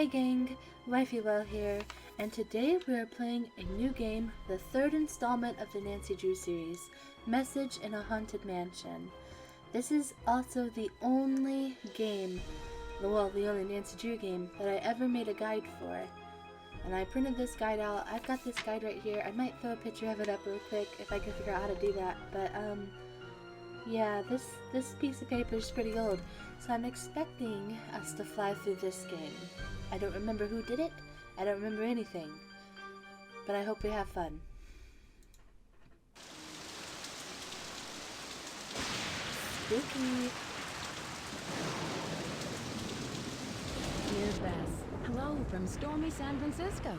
Hey gang, Wifey Well here, and today we are playing a new game, the third installment of the Nancy Drew series, Message in a Haunted Mansion. This is also the only game, well, the only Nancy Drew game that I ever made a guide for. And I printed this guide out. I've got this guide right here. I might throw a picture of it up real quick if I can figure out how to do that, but yeah, this piece of paper is pretty old, so I'm expecting us to fly through this game. I don't remember who did it, I don't remember anything, but I hope we have fun. Spooky! Dear Bess, hello from stormy San Francisco.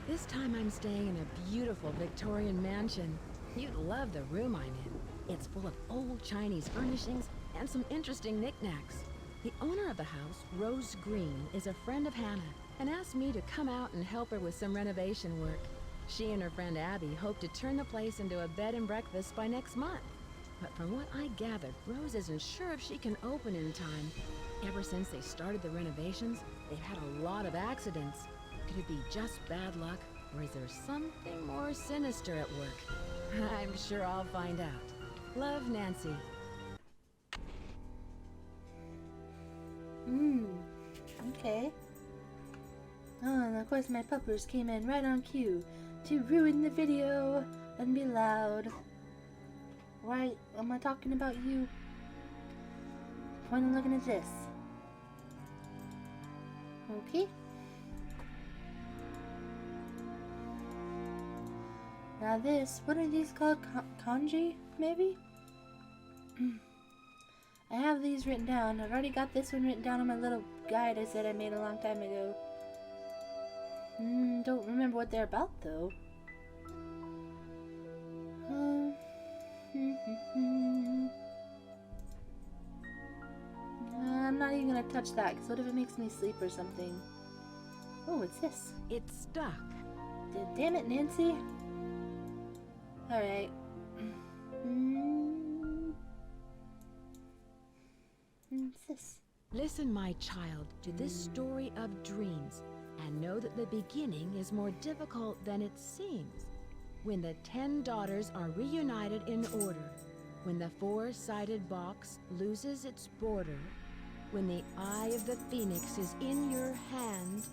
This time I'm staying in a beautiful Victorian mansion. You'd love the room I'm in. It's full of old Chinese furnishings and some interesting knickknacks. The owner of the house, Rose Green, is a friend of Hannah and asked me to come out and help her with some renovation work. She and her friend Abby hope to turn the place into a bed and breakfast by next month. But from what I gathered, Rose isn't sure if she can open in time. Ever since they started the renovations, they've had a lot of accidents. Could it be just bad luck, or is there something more sinister at work? I'm sure I'll find out. Love, Nancy. Okay. Oh, and of course my puppers came in right on cue to ruin the video and be loud. Why am I talking about you when I'm looking at this? Okay. Now this, what are these called? Kanji, maybe? I have these written down. I've already got this one written down on my little guide I said I made a long time ago. Don't remember what they're about though. I'm not even gonna touch that, because what if it makes me sleep or something? Oh, what's this? It's stuck. Damn it, Nancy. Alright. What's this? Listen, my child, to this story of dreams, and know that the beginning is more difficult than it seems. When the 10 daughters are reunited in order, when the 4-sided box loses its border, when the eye of the phoenix is in your hand,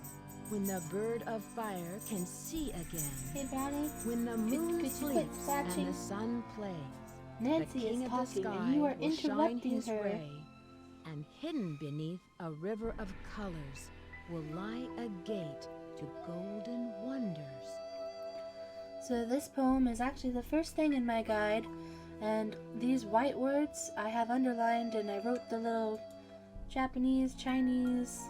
when the bird of fire can see again, Hey, Brownie. when the moon sleeps and the sun plays, Nancy the king is of the talking sky and you are will shine interrupting his her. ray, and hidden beneath a river of colors will lie a gate to golden wonders. So this poem is actually the first thing in my guide, and these white words I have underlined, and I wrote the little Japanese, Chinese.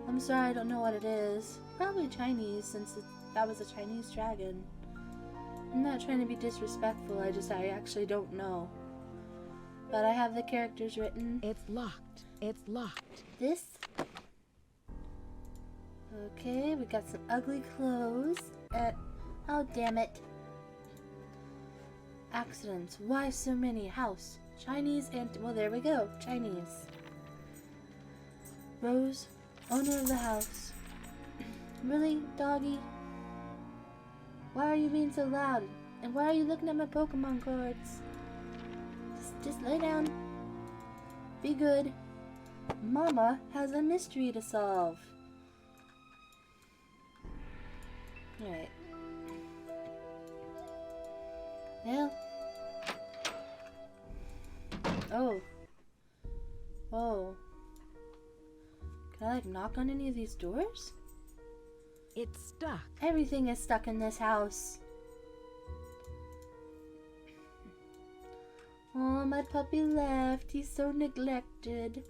I'm sorry, I don't know what it is. Probably Chinese, since that was a Chinese dragon. I'm not trying to be disrespectful, I actually don't know. But I have the characters written. It's locked. It's locked. This. Okay, we got some ugly clothes. Oh, damn it. Accidents. Why so many? House. Chinese and... Well, there we go. Chinese. Rose, owner of the house. Really, doggy? Why are you being so loud? And why are you looking at my Pokemon cards? Just lay down. Be good. Mama has a mystery to solve. Alright. Well. Oh. Oh. Can I, like, knock on any of these doors? It's stuck. Everything is stuck in this house. Oh, my puppy left. He's so neglected.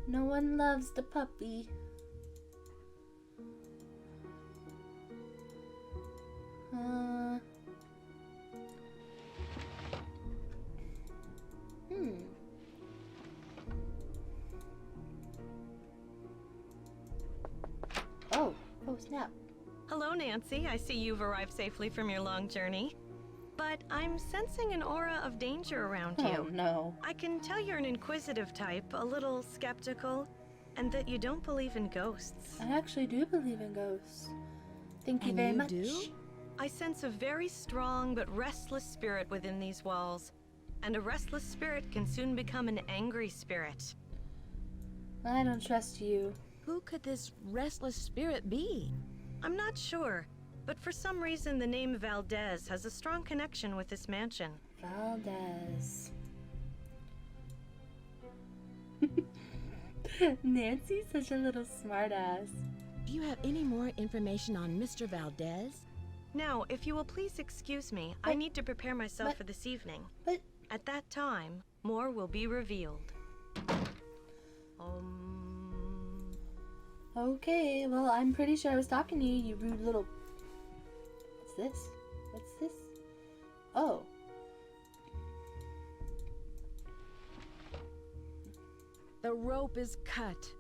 No one loves the puppy. Oh, snap. Hello, Nancy. I see you've arrived safely from your long journey. But I'm sensing an aura of danger around you. Oh, no. I can tell you're an inquisitive type, a little skeptical. and that you don't believe in ghosts. I actually do believe in ghosts. Thank you And very you much. do? I sense a very strong but restless spirit within these walls, and a restless spirit can soon become an angry spirit. I don't trust you. Who could this restless spirit be? I'm not sure, but for some reason the name Valdez has a strong connection with this mansion. Valdez. Nancy's such a little smartass. Do you have any more information on Mr. Valdez? Now, if you will please excuse me, I But- need to prepare myself but- for this evening. But At that time, more will be revealed. okay, well, I'm pretty sure I was talking to you, you rude little. What's this? What's this? Oh. The rope is cut.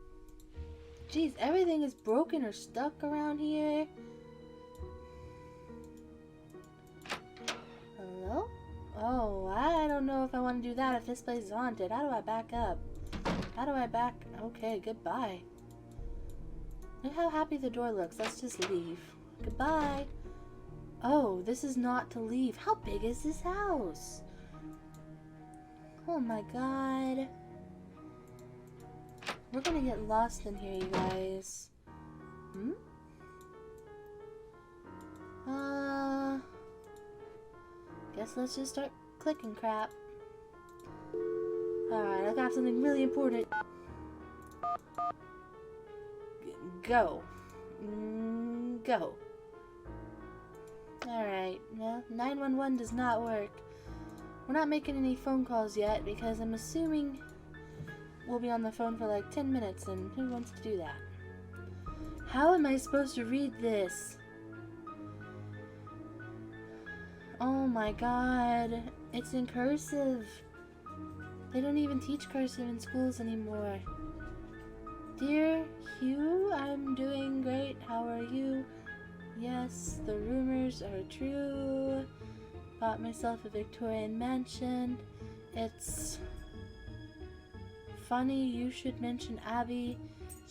Jeez, everything is broken or stuck around here. Hello? Oh, I don't know if I want to do that if this place is haunted. How do I back up? How do I back? Okay, goodbye. Look how happy the door looks. Let's just leave. Goodbye. Oh, this is not to leave. How big is this house? Oh my god. We're gonna get lost in here, you guys. Guess let's just start clicking crap. Alright, I got something really important. Go. Go. Alright, well, 911 does not work. We're not making any phone calls yet because I'm assuming we'll be on the phone for like 10 minutes, and who wants to do that? How am I supposed to read this? Oh my god, it's in cursive. They don't even teach cursive in schools anymore. Dear Hugh, I'm doing great. How are you? Yes, the rumors are true. Bought myself a Victorian mansion. It's funny you should mention Abby.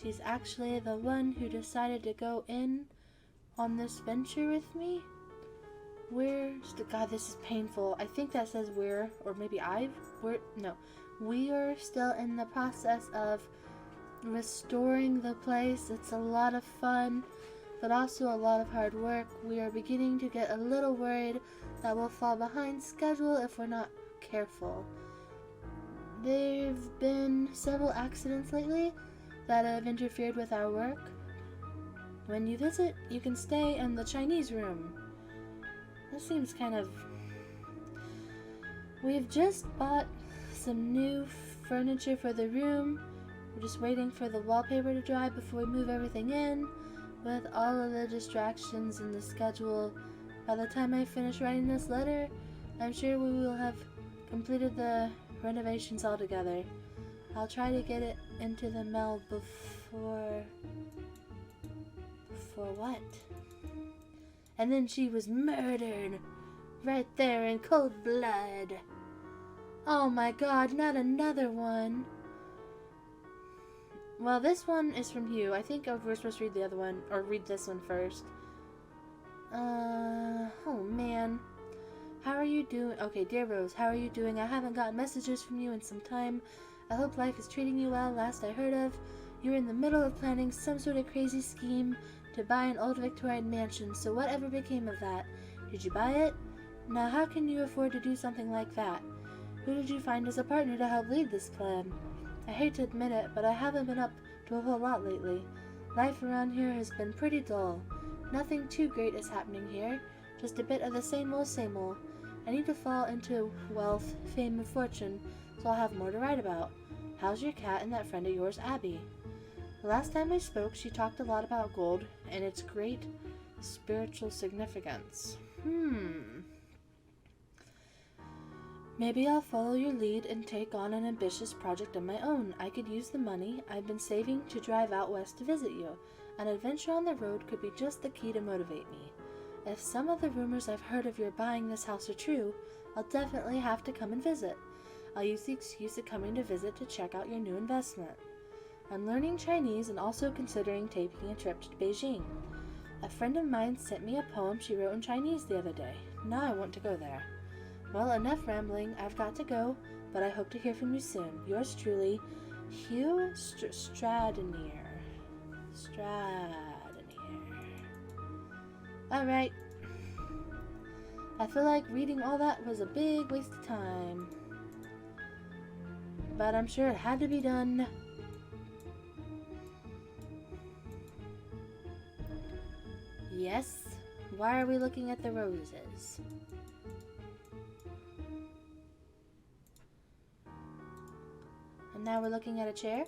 She's actually the one who decided to go in on this venture with me. God, this is painful. I think that says or maybe no. We are still in the process of restoring the place. It's a lot of fun, but also a lot of hard work. We are beginning to get a little worried that we'll fall behind schedule if we're not careful. There've been several accidents lately that have interfered with our work. When you visit, you can stay in the Chinese room. This seems kind of... We've just bought some new furniture for the room. We're just waiting for the wallpaper to dry before we move everything in. With all of the distractions in the schedule, by the time I finish writing this letter, I'm sure we will have completed the renovations altogether. I'll try to get it into the mail before what? And then she was murdered right there in cold blood. Oh my god, not another one. Well, this one is from Hugh. I think we're supposed to read the other one, or read this one first. Oh man. How are you doing? Okay, dear Rose, how are you doing? I haven't gotten messages from you in some time. I hope life is treating you well. Last I heard of, you were in the middle of planning some sort of crazy scheme to buy an old Victorian mansion, so whatever became of that? Did you buy it? Now, how can you afford to do something like that? Who did you find as a partner to help lead this plan? I hate to admit it, but I haven't been up to a whole lot lately. Life around here has been pretty dull. Nothing too great is happening here, just a bit of the same old same old. I need to fall into wealth, fame, and fortune, so I'll have more to write about. How's your cat and that friend of yours, Abby? The last time I spoke, she talked a lot about gold and its great spiritual significance. Maybe I'll follow your lead and take on an ambitious project of my own. I could use the money I've been saving to drive out west to visit you. An adventure on the road could be just the key to motivate me. If some of the rumors I've heard of your buying this house are true, I'll definitely have to come and visit. I'll use the excuse of coming to visit to check out your new investment. I'm learning Chinese and also considering taking a trip to Beijing. A friend of mine sent me a poem she wrote in Chinese the other day. Now I want to go there. Well, enough rambling. I've got to go, but I hope to hear from you soon. Yours truly, Hugh Stradinier. Alright. I feel like reading all that was a big waste of time. But I'm sure it had to be done. Yes. Why are we looking at the roses? And now we're looking at a chair,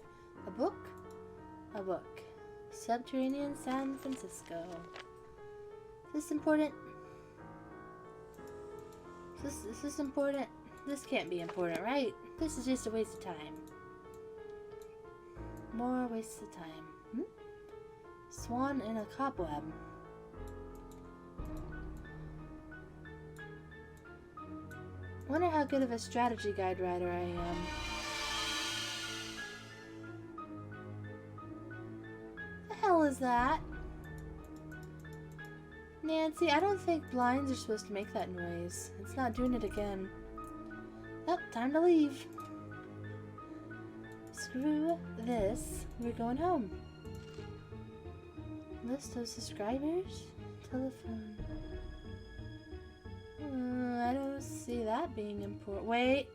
a book, a book. Subterranean San Francisco. Is this important? Is this important? This can't be important, right? This is just a waste of time. More waste of time. Swan in a cobweb. Wonder how good of a strategy guide writer I am. The hell is that? Nancy, I don't think blinds are supposed to make that noise. It's not doing it again. Oh, time to leave. Screw this. We're going home. List of subscribers? Telephone. I don't see that being important. Wait,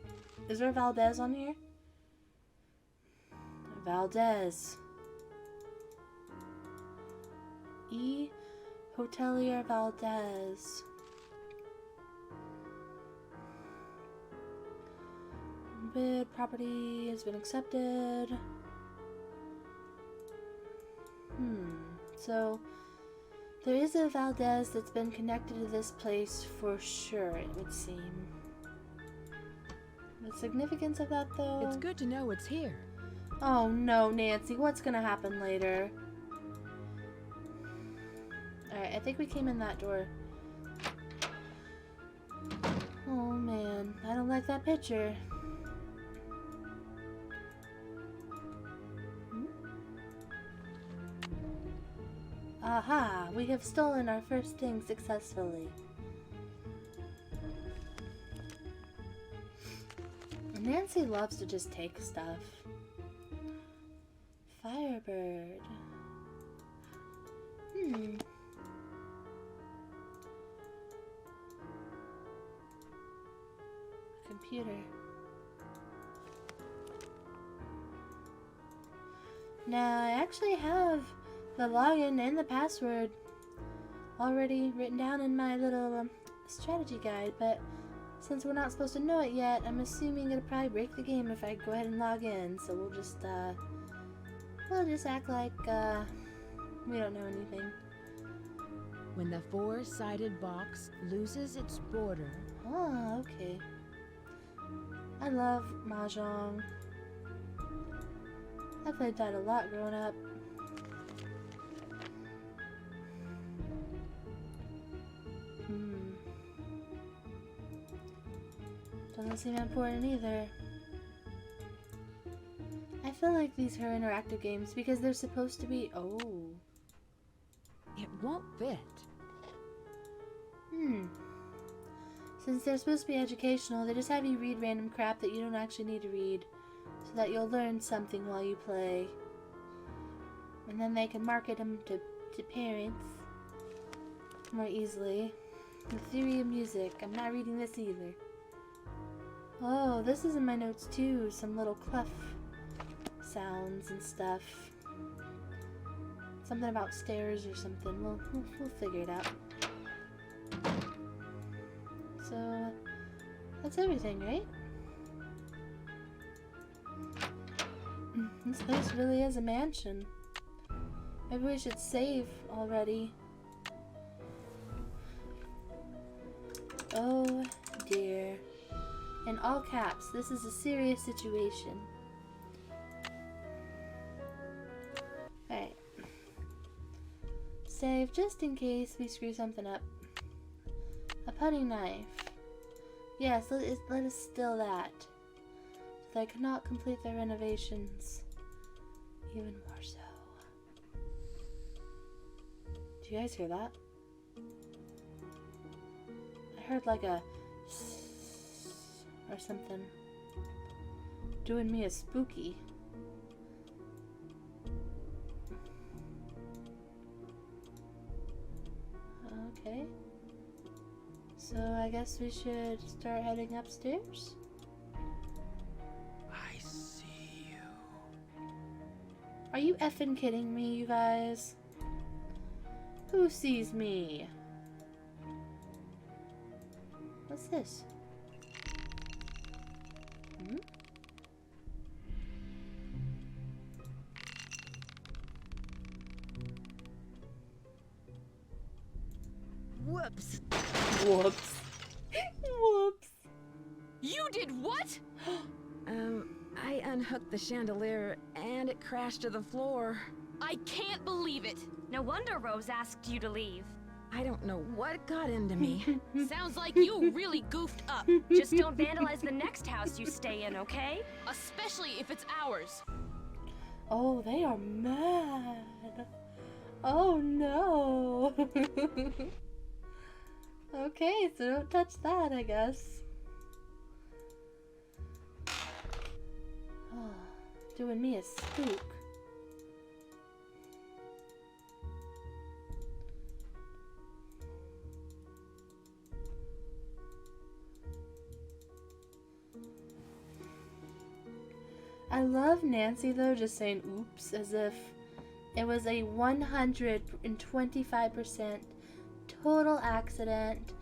is there a Valdez on here? Valdez. E. Hotelier Valdez. Bid property has been accepted. So there is a Valdez that's been connected to this place for sure, it would seem. The significance of that, though? It's good to know it's here. Oh no, Nancy, what's gonna happen later? Alright, I think we came in that door. Oh man, I don't like that picture. Aha! We have stolen our first thing successfully. Nancy loves to just take stuff. Firebird. Computer. Now, I actually have the login and the password already written down in my little strategy guide, but since we're not supposed to know it yet, I'm assuming it'll probably break the game if I go ahead and log in, so we'll just act like we don't know anything. When the four-sided box loses its border. Oh, okay. I love Mahjong. I played that a lot growing up. Doesn't seem important either. I feel like these are interactive games because they're supposed to be... Oh. It won't fit. Since they're supposed to be educational, they just have you read random crap that you don't actually need to read, so that you'll learn something while you play. And then they can market them to parents more easily. The theory of music. I'm not reading this either. Oh, this is in my notes too. Some little clef sounds and stuff. Something about stairs or something. We'll figure it out. So, that's everything, right? This place really is a mansion. Maybe we should save already. Oh dear. In all caps, this is a serious situation. Alright. Save just in case we screw something up. A putty knife. Yes, let us steal that. So they cannot complete their renovations Even more so. Do you guys hear that? I heard like a or something. Doing me a spooky. Okay. So I guess we should start heading upstairs? I see you. Are you effing kidding me, you guys? Who sees me? What's this? Hmm? Whoops. Whoops. Whoops. You did what? I unhooked the chandelier and it crashed to the floor. I can't believe it. No wonder Rose asked you to leave. I don't know what got into me. Sounds like you really goofed up. Just don't vandalize the next house you stay in, okay? Especially if it's ours. Oh, they are mad. Oh no. Okay, so don't touch that, I guess. Oh, doing me a spook. I love Nancy though, just saying oops as if it was a 125% total accident.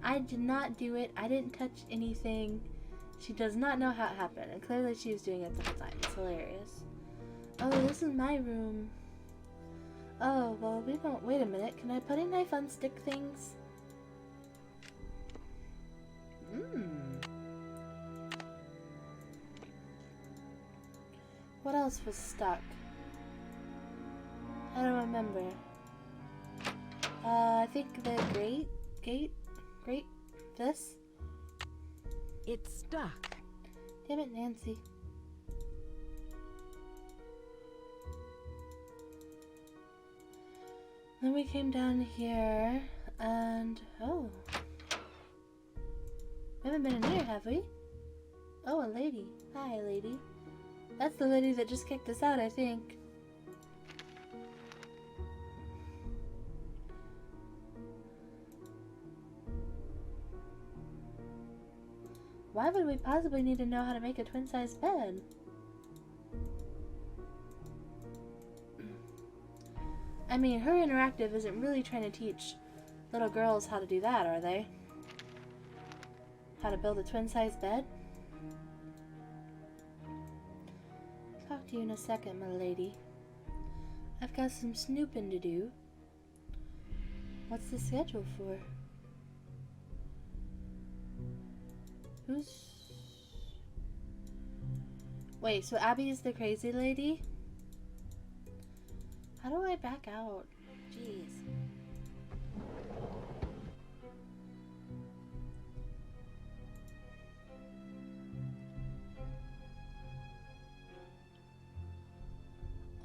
I did not do it. I didn't touch anything. She does not know how it happened, and clearly she was doing it the whole time. It's hilarious. Oh, this is my room. Oh, well, we don't. Wait a minute. Can I put a knife on stick things? What else was stuck? I don't remember. I think the grate, this? It's stuck. Damn it, Nancy. Then we came down here, and oh. We haven't been in here, have we? Oh, a lady. Hi, lady. That's the lady that just kicked us out, I think. Why would we possibly need to know how to make a twin-size bed? I mean, her interactive isn't really trying to teach little girls how to do that, are they? How to build a twin-size bed? Talk to you in a second, my lady. I've got some snooping to do. What's the schedule for? Who's... Wait, so Abby is the crazy lady? How do I back out? Jeez.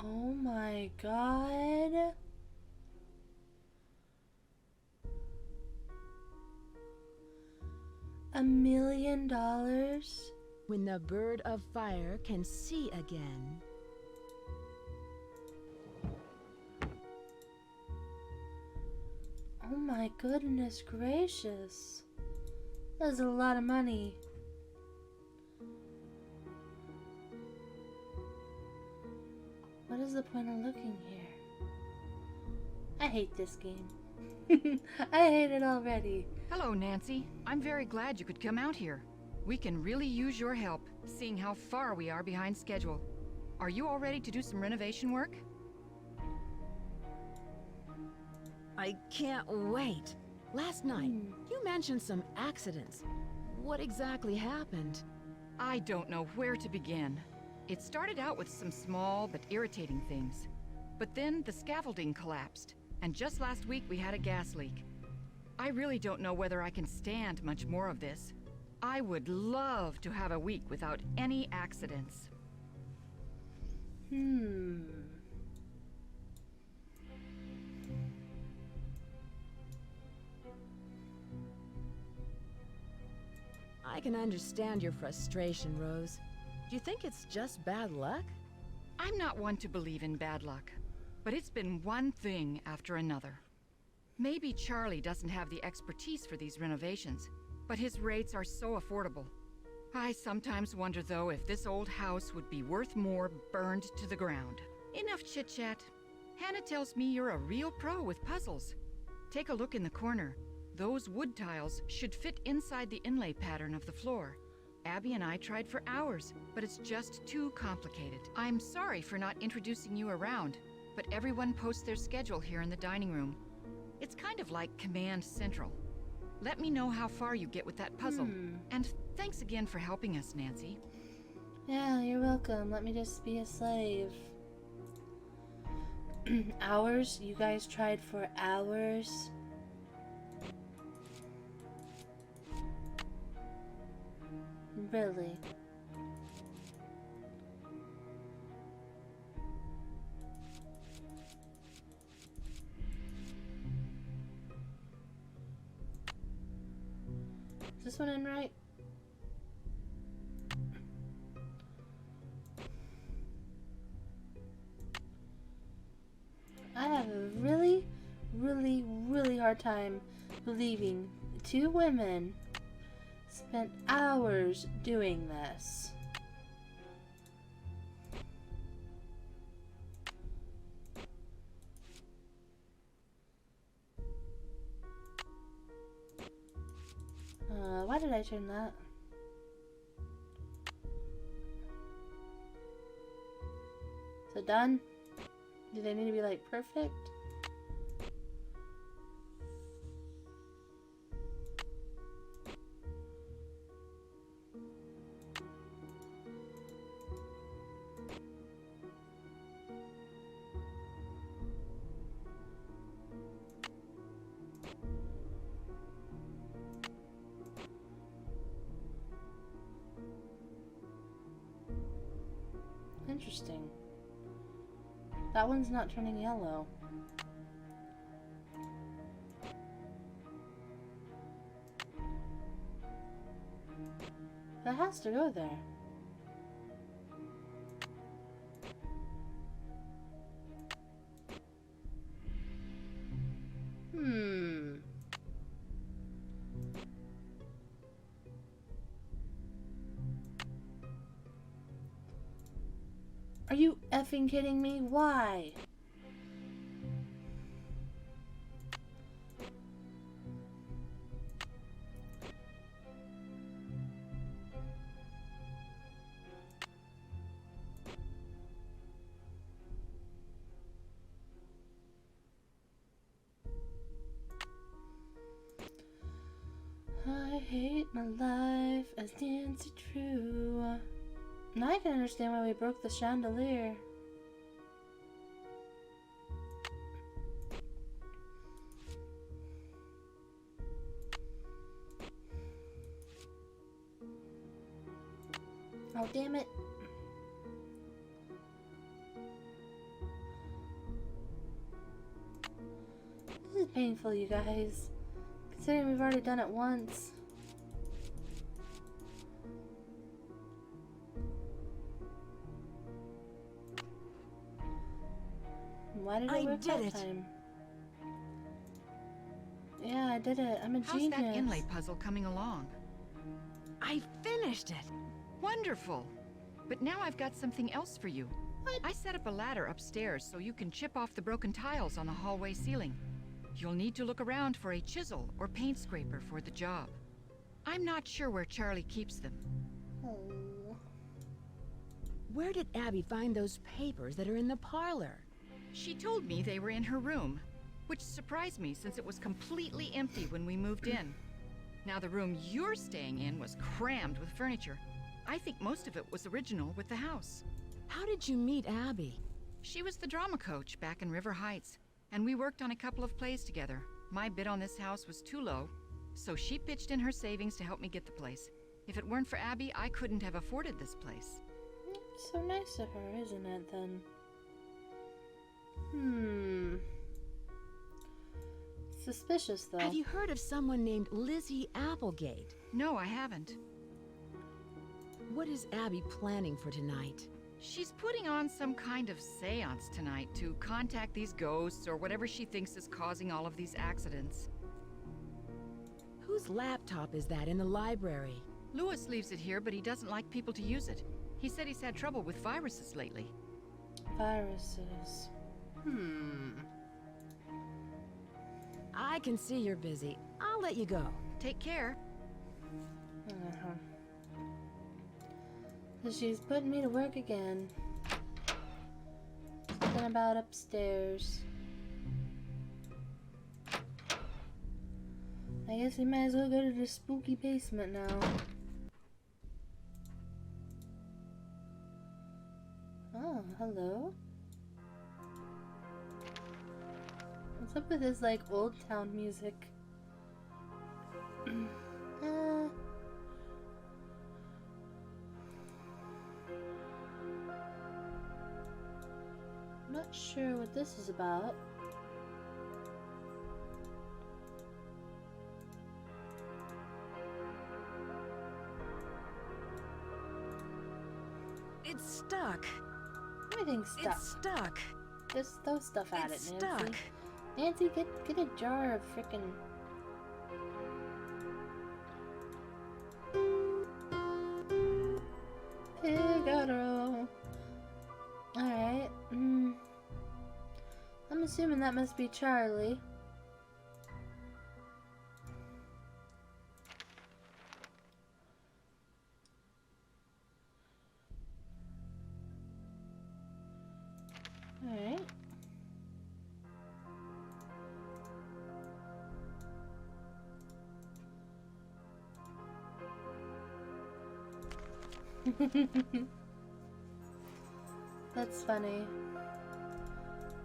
Oh my god. $1 million? When the bird of fire can see again. Oh my goodness gracious. That's a lot of money. What is the point of looking here? I hate this game. I hate it already. Hello, Nancy. I'm very glad you could come out here. We can really use your help, seeing how far we are behind schedule. Are you all ready to do some renovation work? I can't wait. Last night, you mentioned some accidents. What exactly happened? I don't know where to begin. It started out with some small but irritating things. But then the scaffolding collapsed, and just last week we had a gas leak. I really don't know whether I can stand much more of this. I would love to have a week without any accidents. I can understand your frustration, Rose. Do you think it's just bad luck? I'm not one to believe in bad luck, but it's been one thing after another. Maybe Charlie doesn't have the expertise for these renovations, but his rates are so affordable. I sometimes wonder, though, if this old house would be worth more burned to the ground. Enough chit-chat. Hannah tells me you're a real pro with puzzles. Take a look in the corner. Those wood tiles should fit inside the inlay pattern of the floor. Abby and I tried for hours, but it's just too complicated. I'm sorry for not introducing you around, but everyone posts their schedule here in the dining room. It's kind of like Command Central. Let me know how far you get with that puzzle. And thanks again for helping us, Nancy. Yeah, you're welcome. Let me just be a slave. Hours? You guys tried for hours? Really? Is this one in right? I have a really hard time believing two women spent hours doing this. Why did I turn that? So done? Do they need to be like perfect? Interesting. That one's not turning yellow. That has to go there. Are you effing kidding me? Why? I hate my life as Nancy Drew. Now I can understand why we broke the chandelier. Oh, damn it. This is painful, you guys. Considering we've already done it once. Why did it work that time? Yeah, I did it. I'm a genius. How's that inlay puzzle coming along? I finished it. Wonderful. But now I've got something else for you. What? I set up a ladder upstairs so you can chip off the broken tiles on the hallway ceiling. You'll need to look around for a chisel or paint scraper for the job. I'm not sure where Charlie keeps them. Oh. Where did Abby find those papers that are in the parlor? She told me they were in her room, which surprised me since it was completely empty when we moved in. Now the room you're staying in was crammed with furniture. I think most of it was original with the house. How did you meet Abby? She was the drama coach back in River Heights, and we worked on a couple of plays together. My bid on this house was too low, so she pitched in her savings to help me get the place. If it weren't for Abby, I couldn't have afforded this place. So nice of her, isn't it, then? Suspicious, though. Have you heard of someone named Lizzie Applegate? No, I haven't. What is Abby planning for tonight? She's putting on some kind of seance tonight to contact these ghosts or whatever she thinks is causing all of these accidents. Whose laptop is that in the library? Lewis leaves it here, but he doesn't like people to use it. He said he's had trouble with viruses lately. Viruses. I can see you're busy. I'll let you go. Take care. So she's putting me to work again. Something about upstairs. I guess we might as well go to the spooky basement now. Oh, hello. What's up with this, like, old town music? Not sure what this is about. It's stuck. Everything's stuck. It's stuck. Just throw stuff at It's it, Nancy. stuck. Nancy, get a jar of frickin'. Figaro. Alright. I'm assuming that must be Charlie. Alright. That's funny.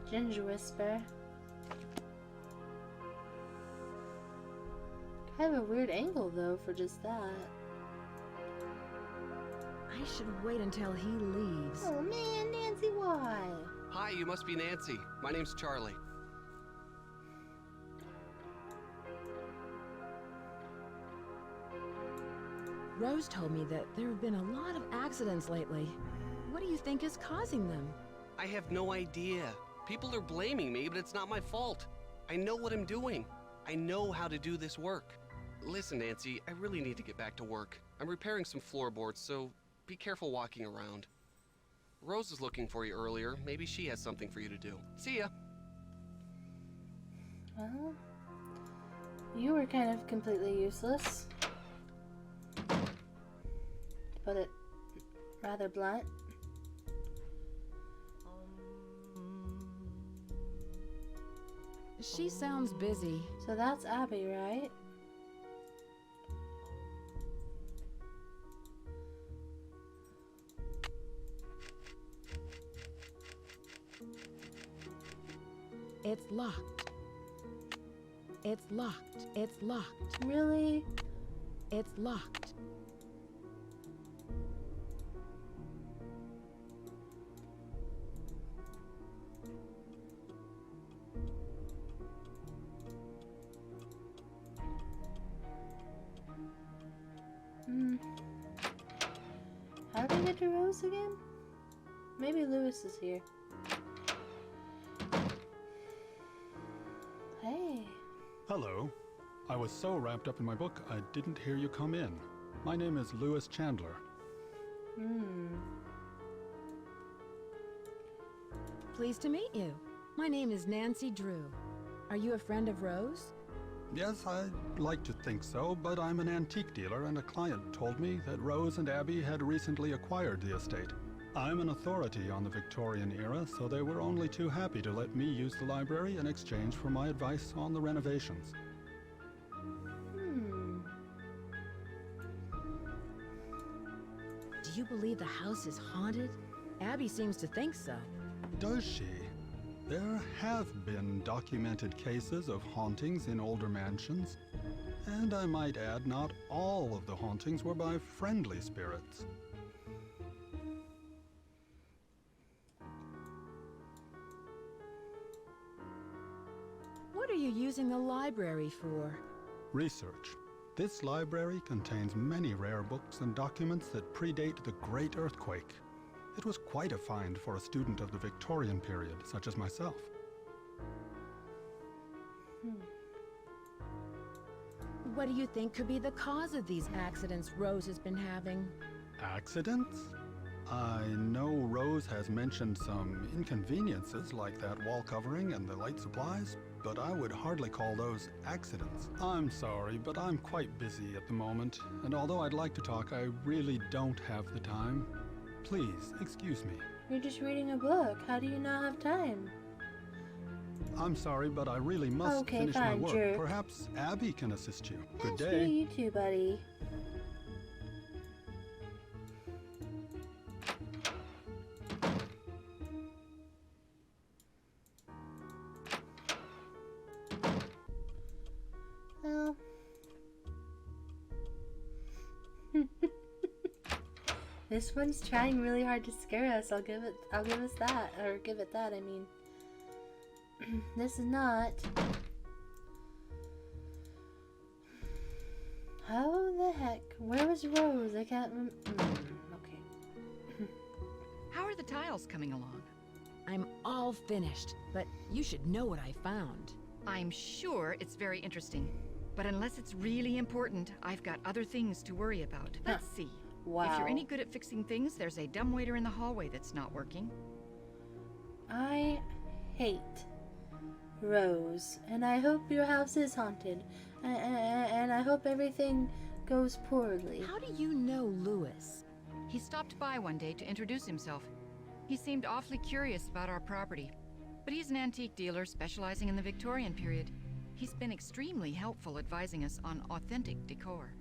Ginger whisper. Kind of a weird angle though for just that. I should wait until he leaves. Oh man, Nancy, why? Hi, you must be Nancy. My name's Charlie. Rose told me that there have been a lot of accidents lately. What do you think is causing them? I have no idea. People are blaming me, but it's not my fault. I know what I'm doing. I know how to do this work. Listen, Nancy, I really need to get back to work. I'm repairing some floorboards, so be careful walking around. Rose was looking for you earlier. Maybe she has something for you to do. See ya. Well, you were kind of completely useless. To put it rather blunt. She sounds busy. So that's Abby, right? It's locked. It's locked. It's locked. Really? It's locked. How did I get to Rose again? Maybe Lewis is here. Hey. Hello. I was so wrapped up in my book, I didn't hear you come in. My name is Lewis Chandler. Pleased to meet you. My name is Nancy Drew. Are you a friend of Rose? Yes, I'd like to think so, but I'm an antique dealer and a client told me that Rose and Abby had recently acquired the estate. I'm an authority on the Victorian era, so they were only too happy to let me use the library in exchange for my advice on the renovations. Do you believe the house is haunted? Abby seems to think so. Does she? There have been documented cases of hauntings in older mansions. And I might add, not all of the hauntings were by friendly spirits. What are you using the library for? Research. This library contains many rare books and documents that predate the Great Earthquake. It was quite a find for a student of the Victorian period, such as myself. What do you think could be the cause of these accidents Rose has been having? Accidents? I know Rose has mentioned some inconveniences like that wall covering and the light supplies, but I would hardly call those accidents. I'm sorry, but I'm quite busy at the moment, and although I'd like to talk, I really don't have the time. Please, excuse me. You're just reading a book. How do you not have time? I'm sorry, but I really must Okay, finish my fine, work. jerk. Perhaps Abby can assist you. Good Screw day. you too, buddy. Well. This one's trying really hard to scare us. I'll give us that, or give it that. I mean, this is not. How the heck? Where was Rose? I can't okay. How are the tiles coming along? I'm all finished, but you should know what I found. I'm sure it's very interesting. But unless it's really important, I've got other things to worry about. Let's see. Wow. If you're any good at fixing things, there's a dumbwaiter in the hallway that's not working. I hate Rose, and I hope your house is haunted, and I hope everything goes poorly. How do you know Lewis? He stopped by one day to introduce himself. He seemed awfully curious about our property, but he's an antique dealer specializing in the Victorian period. He's been extremely helpful advising us on authentic decor.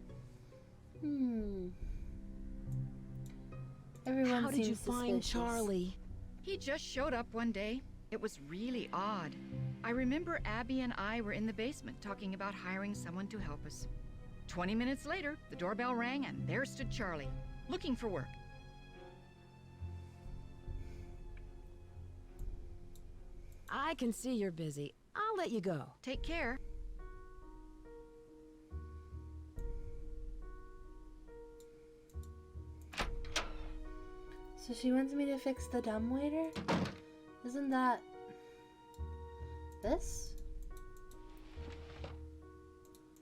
Everyone How did you seems find suspicious. Charlie? He just showed up one day. It was really odd. I remember Abby and I were in the basement talking about hiring someone to help us. 20 minutes later, the doorbell rang and there stood Charlie, looking for work. I can see you're busy. I'll let you go. Take care. So she wants me to fix the dumbwaiter? Isn't that this?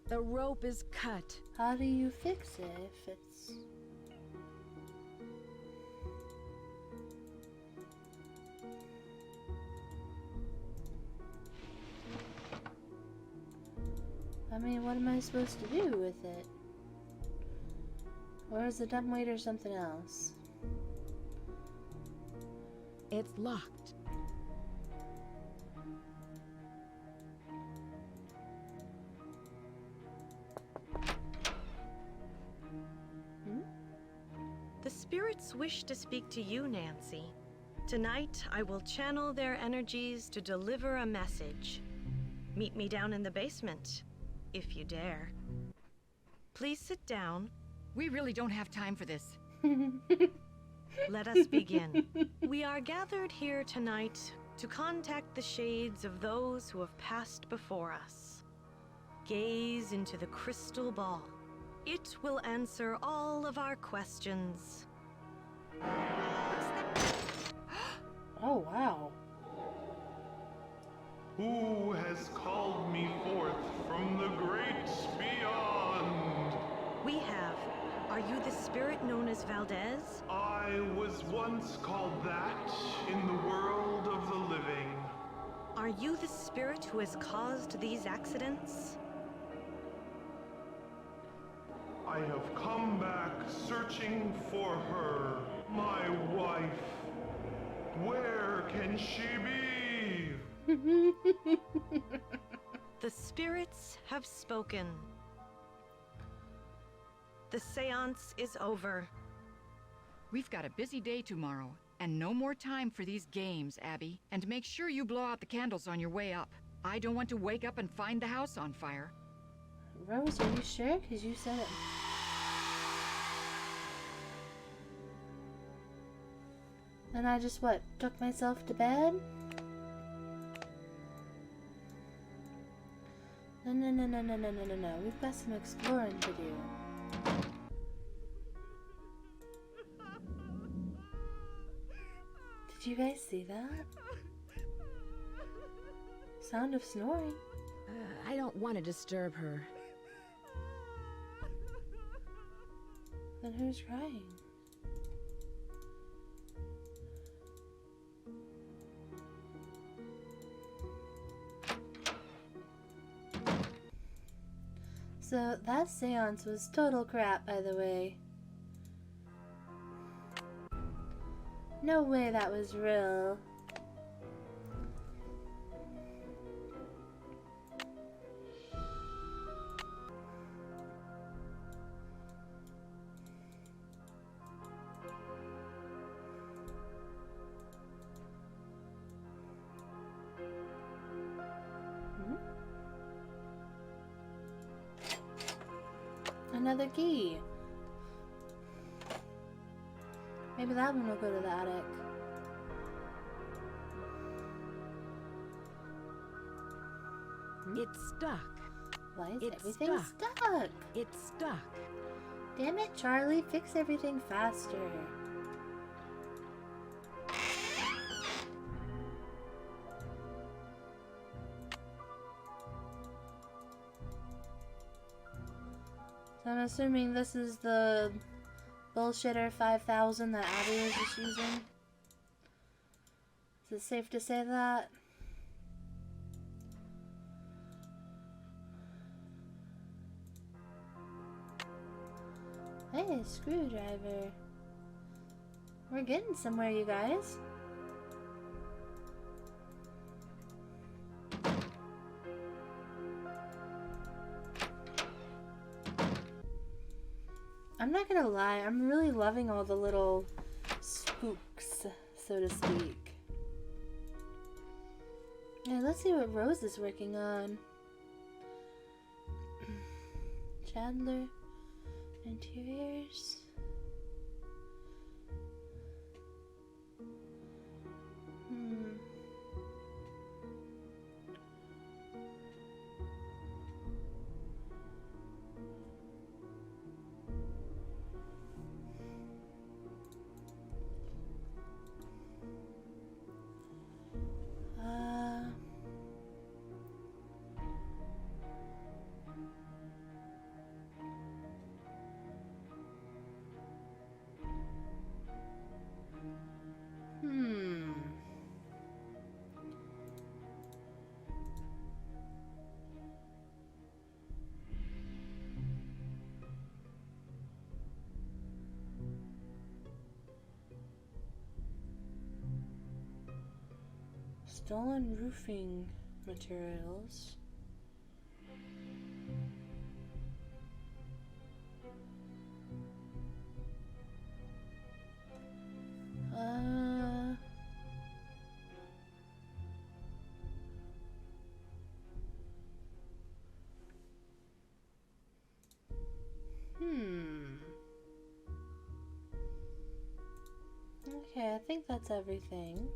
The rope is cut. How do you fix it if it's... I mean, what am I supposed to do with it? Or is the dumbwaiter something else? It's locked. The spirits wish to speak to you, Nancy. Tonight, I will channel their energies to deliver a message. Meet me down in the basement, if you dare. Please sit down. We really don't have time for this. Let us begin. We are gathered here tonight to contact the shades of those who have passed before us. Gaze into the crystal ball. It will answer all of our questions. Oh, wow. Who has called me forth from the great beyond? We have. Are you the spirit known as Valdez? I was once called that in the world of the living. Are you the spirit who has caused these accidents? I have come back searching for her, my wife. Where can she be? The spirits have spoken. The seance is over. We've got a busy day tomorrow, and no more time for these games, Abby. And make sure you blow out the candles on your way up. I don't want to wake up and find the house on fire. Rose, are you sure? Because you said it. And I just, what, took myself to bed? No, no, no, no, no, no, no, no, no. We've got some exploring to do. Did you guys see that? Sound of snoring. I don't want to disturb her. Then who's crying? So that seance was total crap, by the way. No way that was real. Another key. Maybe that one will go to the attic. It's stuck. Why is It's everything stuck? It's stuck. Damn it, Charlie, fix everything faster. So I'm assuming this is the bullshitter 5000 that Abby was just using. Is it safe to say that? Hey, screwdriver. We're getting somewhere, you guys. I'm not gonna lie, I'm really loving all the little spooks, so to speak. Yeah, let's see what Rose is working on. Chandler, interiors. Stolen roofing materials. Okay, I think that's everything.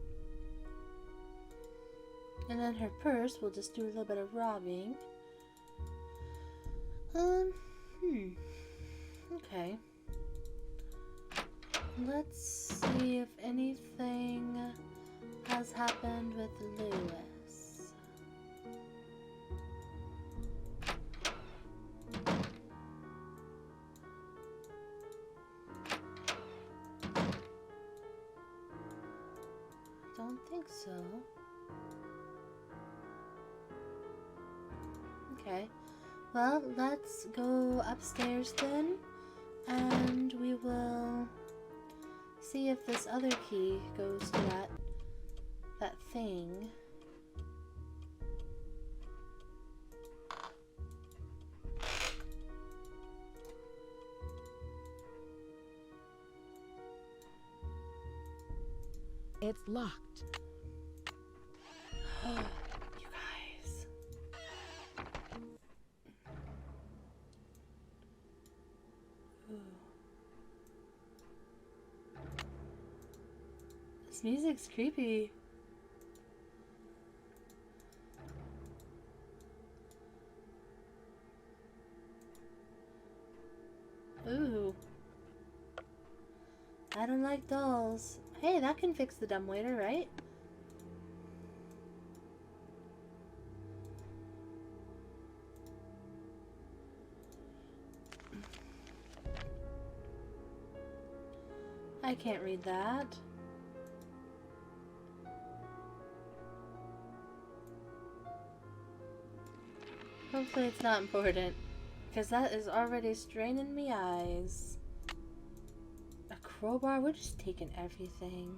And then her purse, we'll just do a little bit of robbing. Okay. Let's see if anything has happened with Lewis. Don't think so. Okay, well, let's go upstairs then, and we will see if this other key goes to that thing. It's locked. You guys. Ooh. This music's creepy. Ooh. I don't like dolls. Hey, that can fix the dumbwaiter, right? I can't read that. Hopefully it's not important, because that is already straining me eyes. A crowbar? We're just taking everything.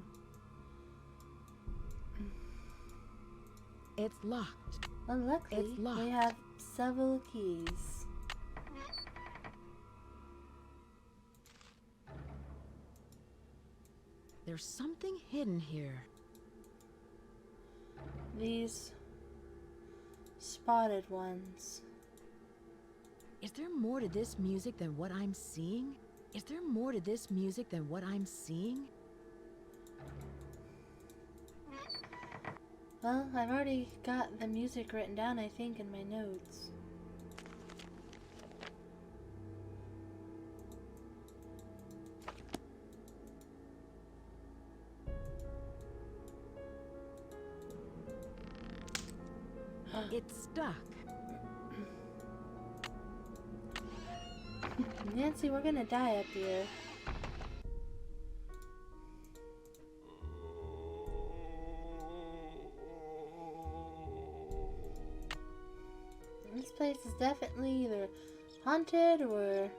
It's locked. Unluckily, It's locked. we have several keys. There's something hidden here. These spotted ones. Is there more to this music than what I'm seeing? Is there more to this music than what I'm seeing? Well, I've already got the music written down, I think, in my notes. It's stuck. Nancy, we're gonna die up here. This place is definitely either haunted or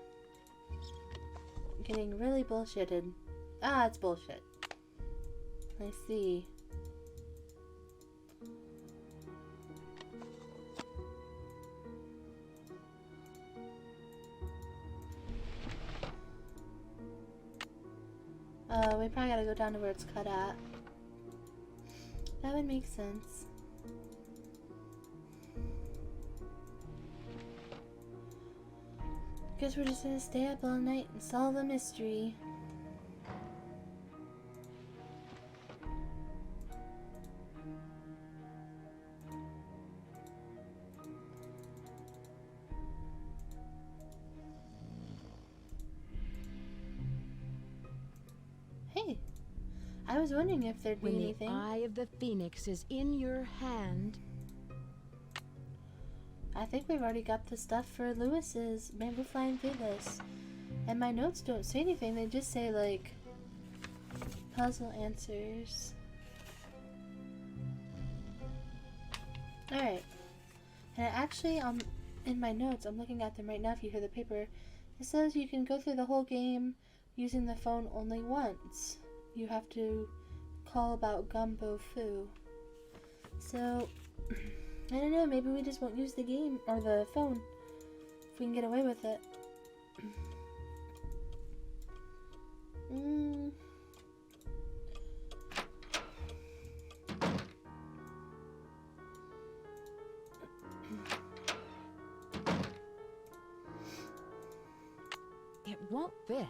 getting really bullshitted. Ah, it's bullshit. I see. We probably gotta go down to where it's cut at. That would make sense. Guess we're just gonna stay up all night and solve the mystery. Hey, I was wondering if there'd be When the anything. eye of the phoenix is in your hand, I think we've already got the stuff for Lewis's. Man, we're flying through this. And my notes don't say anything, they just say, like, puzzle answers. Alright. And actually, in my notes, I'm looking at them right now if you hear the paper, it says you can go through the whole game using the phone only once. You have to call about Gumbo Foo. So, I don't know, maybe we just won't use the game, or the phone, if we can get away with it. it won't fit.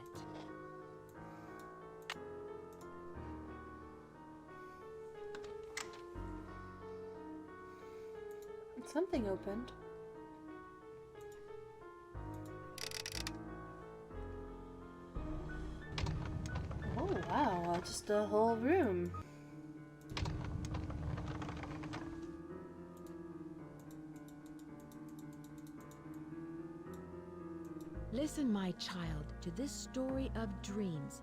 Something opened. Oh wow, just a whole room. Listen, my child, to this story of dreams.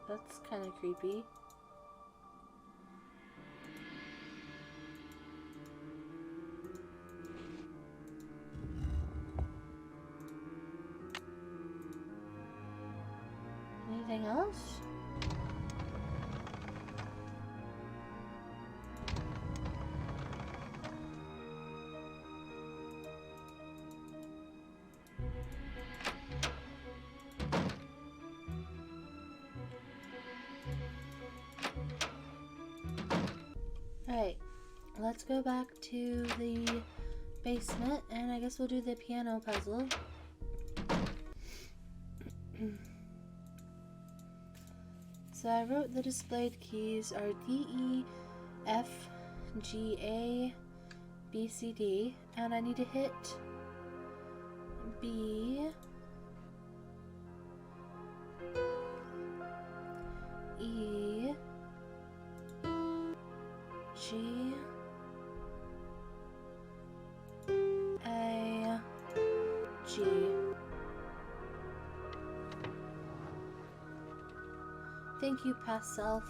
That's kind of creepy. Anything else? Alright, let's go back to the basement, and I guess we'll do the piano puzzle. So I wrote the displayed keys are D, E, F, G, A, B, C, D, and I need to hit B, E, G, A, G. Thank you, past self.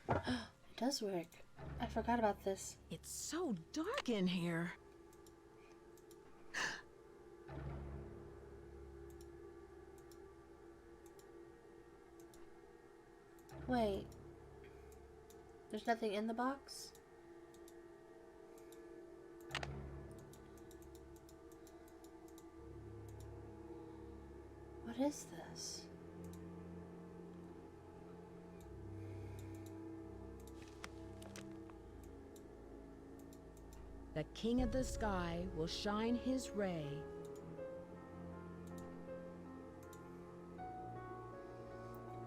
It does work. I forgot about this. It's so dark in here. Wait. There's nothing in the box? What is this? The king of the sky will shine his ray.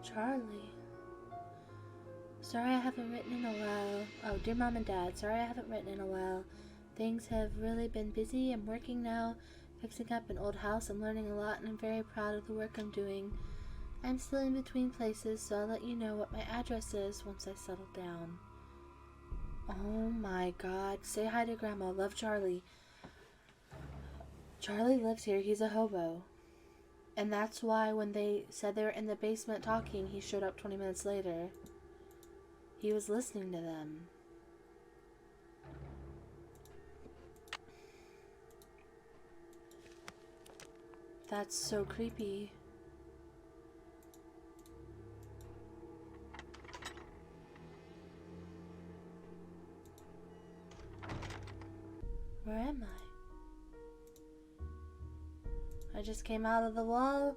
Charlie. Sorry I haven't written in a while. Oh, dear Mom and Dad, sorry I haven't written in a while. Things have really been busy. I'm working now, fixing up an old house. I'm learning a lot and I'm very proud of the work I'm doing. I'm still in between places, so I'll let you know what my address is once I settle down. Oh my god. Say hi to Grandma. Love, Charlie. Charlie lives here. He's a hobo. And that's why when they said they were in the basement talking, he showed up 20 minutes later. He was listening to them. That's so creepy. Where am I? I just came out of the wall.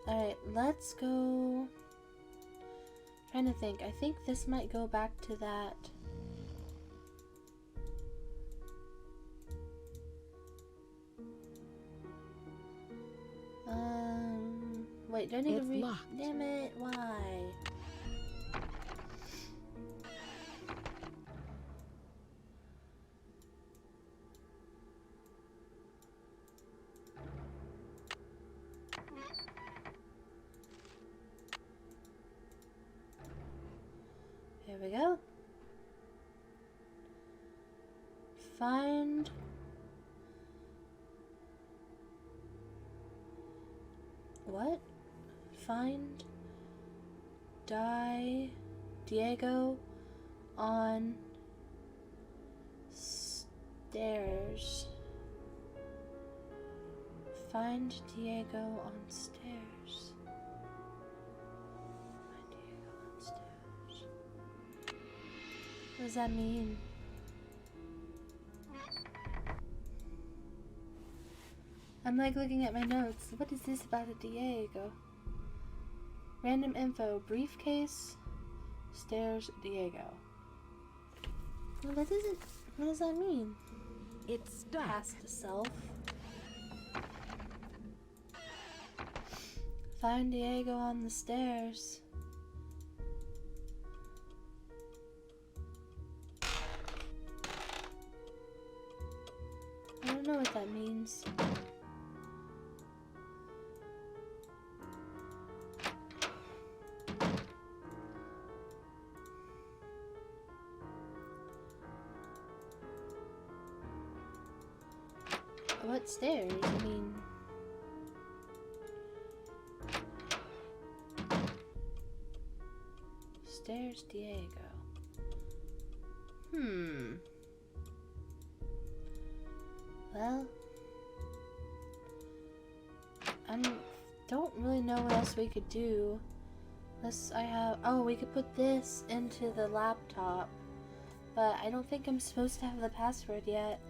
Alright, let's go. Trying to think. I think this might go back to that. Wait, do I need to read? Locked. Damn it, why? Here we go. Find what? Find Diego on stairs. Find Diego on stairs. Find Diego on stairs. What does that mean? I'm like looking at my notes. What is this about a Diego? Random info. Briefcase. Stairs. Diego. Well, that doesn't... What does that mean? It's stuck. Past self. Find Diego on the stairs. I don't know what that means. What stairs? I mean... Stairs Diego. Well... I don't really know what else we could do. Oh, we could put this into the laptop, but I don't think I'm supposed to have the password yet.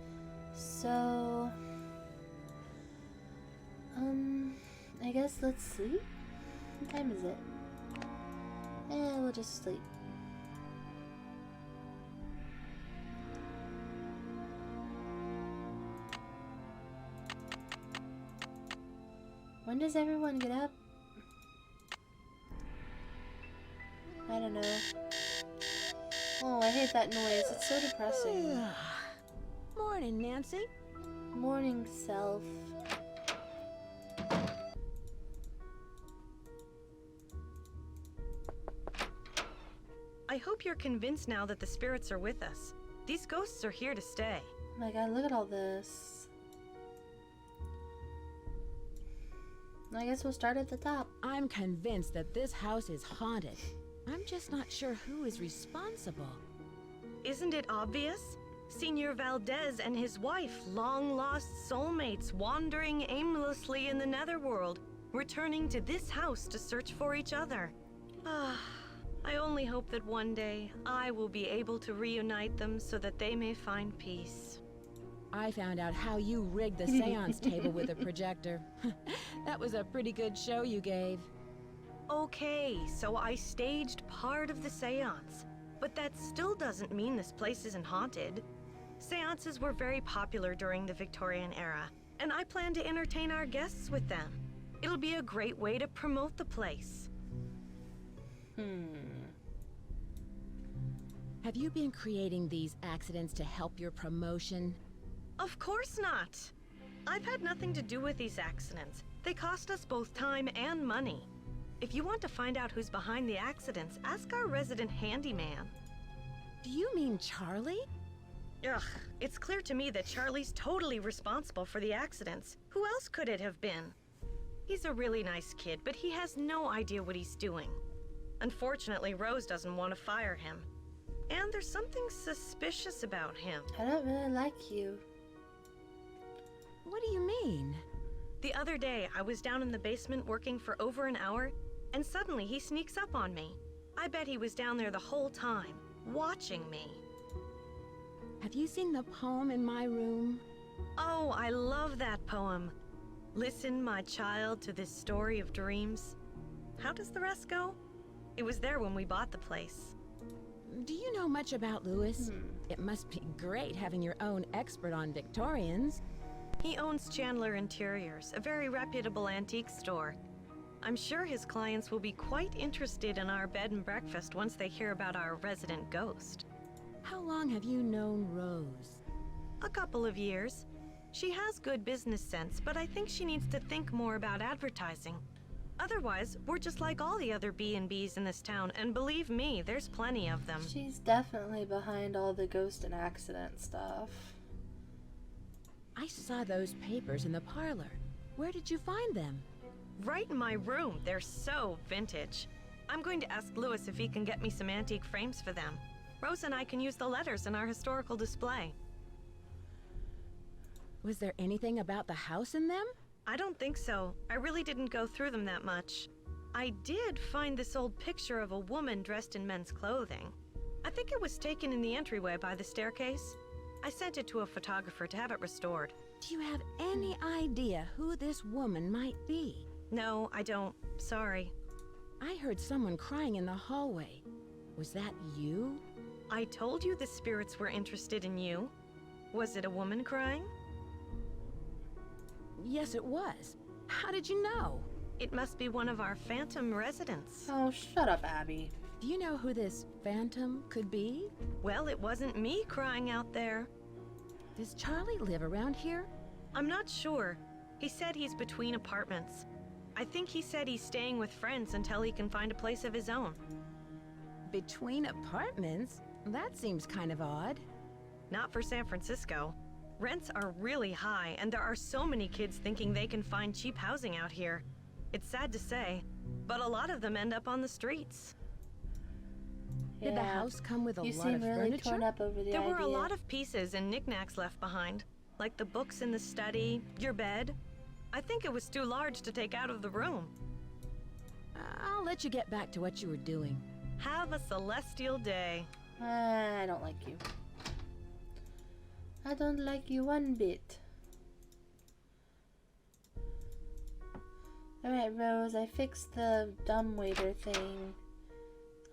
So, I guess let's sleep? What time is it? We'll just sleep. When does everyone get up? I don't know. Oh, I hate that noise. It's so depressing. Morning, Nancy. Morning, self. I hope you're convinced now that the spirits are with us. These ghosts are here to stay. Oh my god, look at all this. I guess we'll start at the top. I'm convinced that this house is haunted. I'm just not sure who is responsible. Isn't it obvious? Senor Valdez and his wife, long-lost soulmates wandering aimlessly in the netherworld, returning to this house to search for each other. I only hope that one day I will be able to reunite them so that they may find peace. I found out how you rigged the seance table with a projector. That was a pretty good show you gave. Okay, so I staged part of the seance, but that still doesn't mean this place isn't haunted. Seances were very popular during the Victorian era, and I plan to entertain our guests with them. It'll be a great way to promote the place. Have you been creating these accidents to help your promotion? Of course not. I've had nothing to do with these accidents. They cost us both time and money. If you want to find out who's behind the accidents, ask our resident handyman. Do you mean Charlie? Ugh, it's clear to me that Charlie's totally responsible for the accidents. Who else could it have been? He's a really nice kid, but he has no idea what he's doing. Unfortunately, Rose doesn't want to fire him. And there's something suspicious about him. I don't really like you. What do you mean? The other day, I was down in the basement working for over an hour, and suddenly he sneaks up on me. I bet he was down there the whole time, watching me. Have you seen the poem in my room? Oh, I love that poem. Listen, my child, to this story of dreams. How does the rest go? It was there when we bought the place. Do you know much about Lewis? It must be great having your own expert on Victorians. He owns Chandler Interiors, a very reputable antique store. I'm sure his clients will be quite interested in our bed and breakfast once they hear about our resident ghost. How long have you known Rose? A couple of years. She has good business sense, but I think she needs to think more about advertising. Otherwise, we're just like all the other B&Bs in this town, and believe me, there's plenty of them. She's definitely behind all the ghost and accident stuff. I saw those papers in the parlor. Where did you find them? Right in my room. They're so vintage. I'm going to ask Lewis if he can get me some antique frames for them. Rose and I can use the letters in our historical display. Was there anything about the house in them? I don't think so. I really didn't go through them that much. I did find this old picture of a woman dressed in men's clothing. I think it was taken in the entryway by the staircase. I sent it to a photographer to have it restored. Do you have any idea who this woman might be? No, I don't. Sorry. I heard someone crying in the hallway. Was that you? I told you the spirits were interested in you. Was it a woman crying? Yes, it was. How did you know? It must be one of our phantom residents. Oh, shut up, Abby. Do you know who this phantom could be? Well, it wasn't me crying out there. Does Charlie live around here? I'm not sure. He said he's between apartments. I think he said he's staying with friends until he can find a place of his own. Between apartments? That seems kind of odd. Not for San Francisco. Rents are really high, and there are so many kids thinking they can find cheap housing out here. It's sad to say, but a lot of them end up on the streets. Did the house come with a You lot seem of really furniture? torn up over the There idea. were a lot of pieces and knickknacks left behind, like the books in the study, your bed. I think it was too large to take out of the room. I'll let you get back to what you were doing. Have a celestial day. I don't like you. I don't like you one bit. Alright, Rose, I fixed the dumbwaiter thing.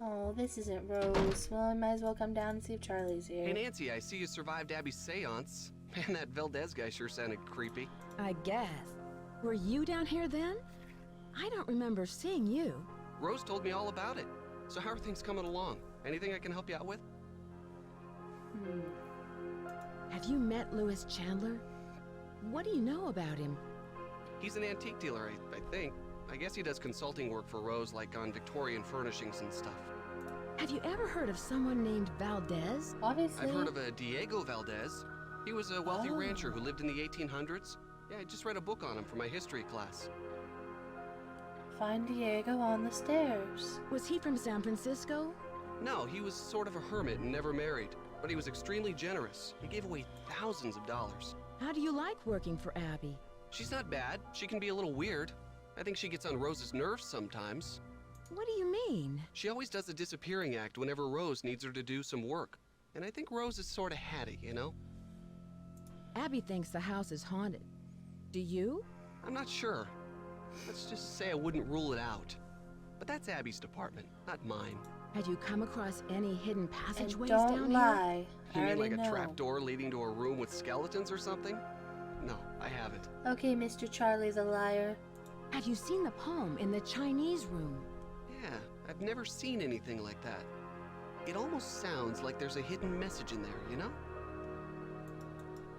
Oh, this isn't Rose. Well, I might as well come down and see if Charlie's here. Hey, Nancy, I see you survived Abby's seance. Man, that Valdez guy sure sounded creepy. I guess. Were you down here then? I don't remember seeing you. Rose told me all about it. So how are things coming along? Anything I can help you out with? Have you met Louis Chandler? What do you know about him? He's an antique dealer, I think. I guess he does consulting work for Rose, like on Victorian furnishings and stuff. Have you ever heard of someone named Valdez? Obviously. I've heard of a Diego Valdez. He was a wealthy rancher who lived in the 1800s. Yeah, I just read a book on him for my history class. Find Diego on the stairs. Was he from San Francisco? No, he was sort of a hermit and never married. But he was extremely generous. He gave away thousands of dollars. How do you like working for Abby? She's not bad. She can be a little weird. I think she gets on Rose's nerves sometimes. What do you mean? She always does a disappearing act whenever Rose needs her to do some work. And I think Rose is sort of hatty, you know? Abby thinks the house is haunted. Do you? I'm not sure. Let's just say I wouldn't rule it out. But that's Abby's department, not mine. Had you come across any hidden And passageways don't down lie. You I mean already like know. a trapdoor leading to a room with skeletons or something? No, I haven't. Okay, Mr. Charlie's a liar. here? Have you seen the poem in the Chinese room? Yeah, I've never seen anything like that. It almost sounds like there's a hidden message in there, you know?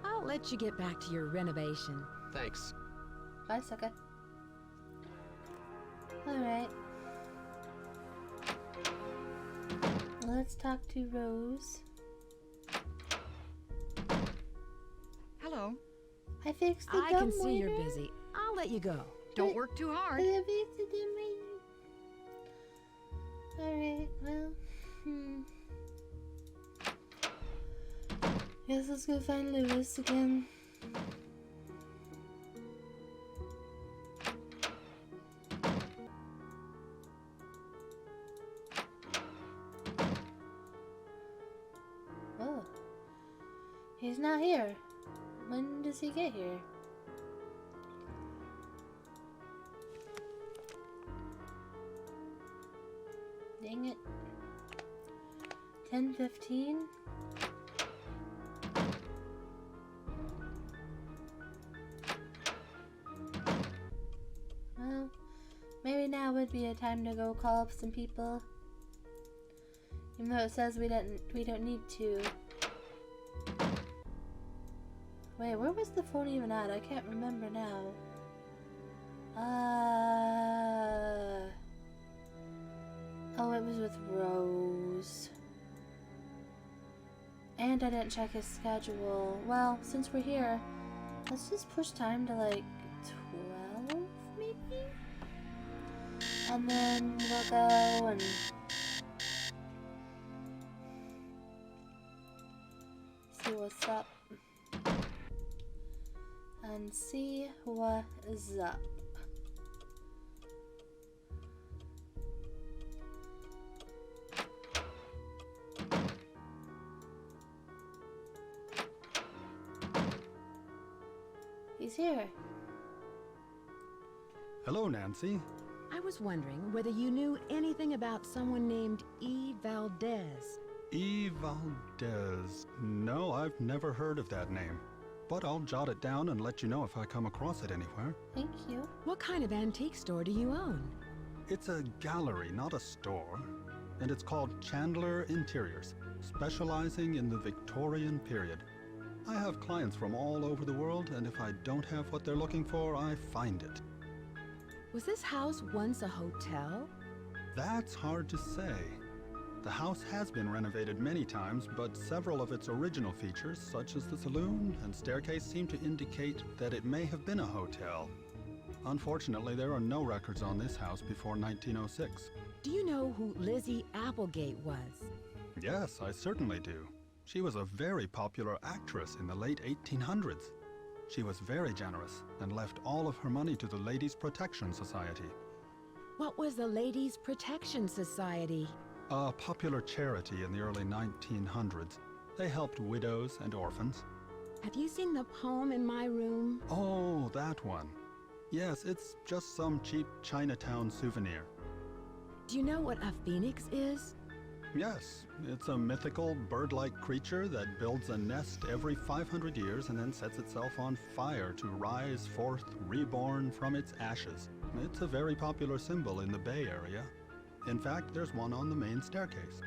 I'll let you get back to your renovation. Thanks. Bye, sucker. Alright. Let's talk to Rose. Hello. I fixed the I can see you're dumbwaiter. busy. I'll let you go. Don't work too hard. I fixed the dumbwaiter. Alright, well, Guess let's go find Louis again. Oh. He's not here. When does he get here? Dang it. 10:15. Well, maybe now would be a time to go call up some people. Even though it says we don't need to. Wait, where was the phone even at? I can't remember now. Oh, it was with Rose. And I didn't check his schedule. Well, since we're here, let's just push time to like 12, maybe? And then we'll go and see what's up. And see what is up. He's here. Hello, Nancy. I was wondering whether you knew anything about someone named E. Valdez. E. Valdez. No, I've never heard of that name. But I'll jot it down and let you know if I come across it anywhere. Thank you. What kind of antique store do you own? It's a gallery, not a store. And it's called Chandler Interiors, specializing in the Victorian period. I have clients from all over the world, and if I don't have what they're looking for, I find it. Was this house once a hotel? That's hard to say. The house has been renovated many times, but several of its original features, such as the saloon and staircase, seem to indicate that it may have been a hotel. Unfortunately, there are no records on this house before 1906. Do you know who Lizzie Applegate was? Yes, I certainly do. She was a very popular actress in the late 1800s. She was very generous and left all of her money to the Ladies' Protection Society. What was the Ladies' Protection Society? A popular charity in the early 1900s. They helped widows and orphans. Have you seen the poem in my room? Oh, that one. Yes, it's just some cheap Chinatown souvenir. Do you know what a phoenix is? Yes, it's a mythical bird-like creature that builds a nest every 500 years and then sets itself on fire to rise forth reborn from its ashes. It's a very popular symbol in the Bay Area. In fact, there's one on the main staircase.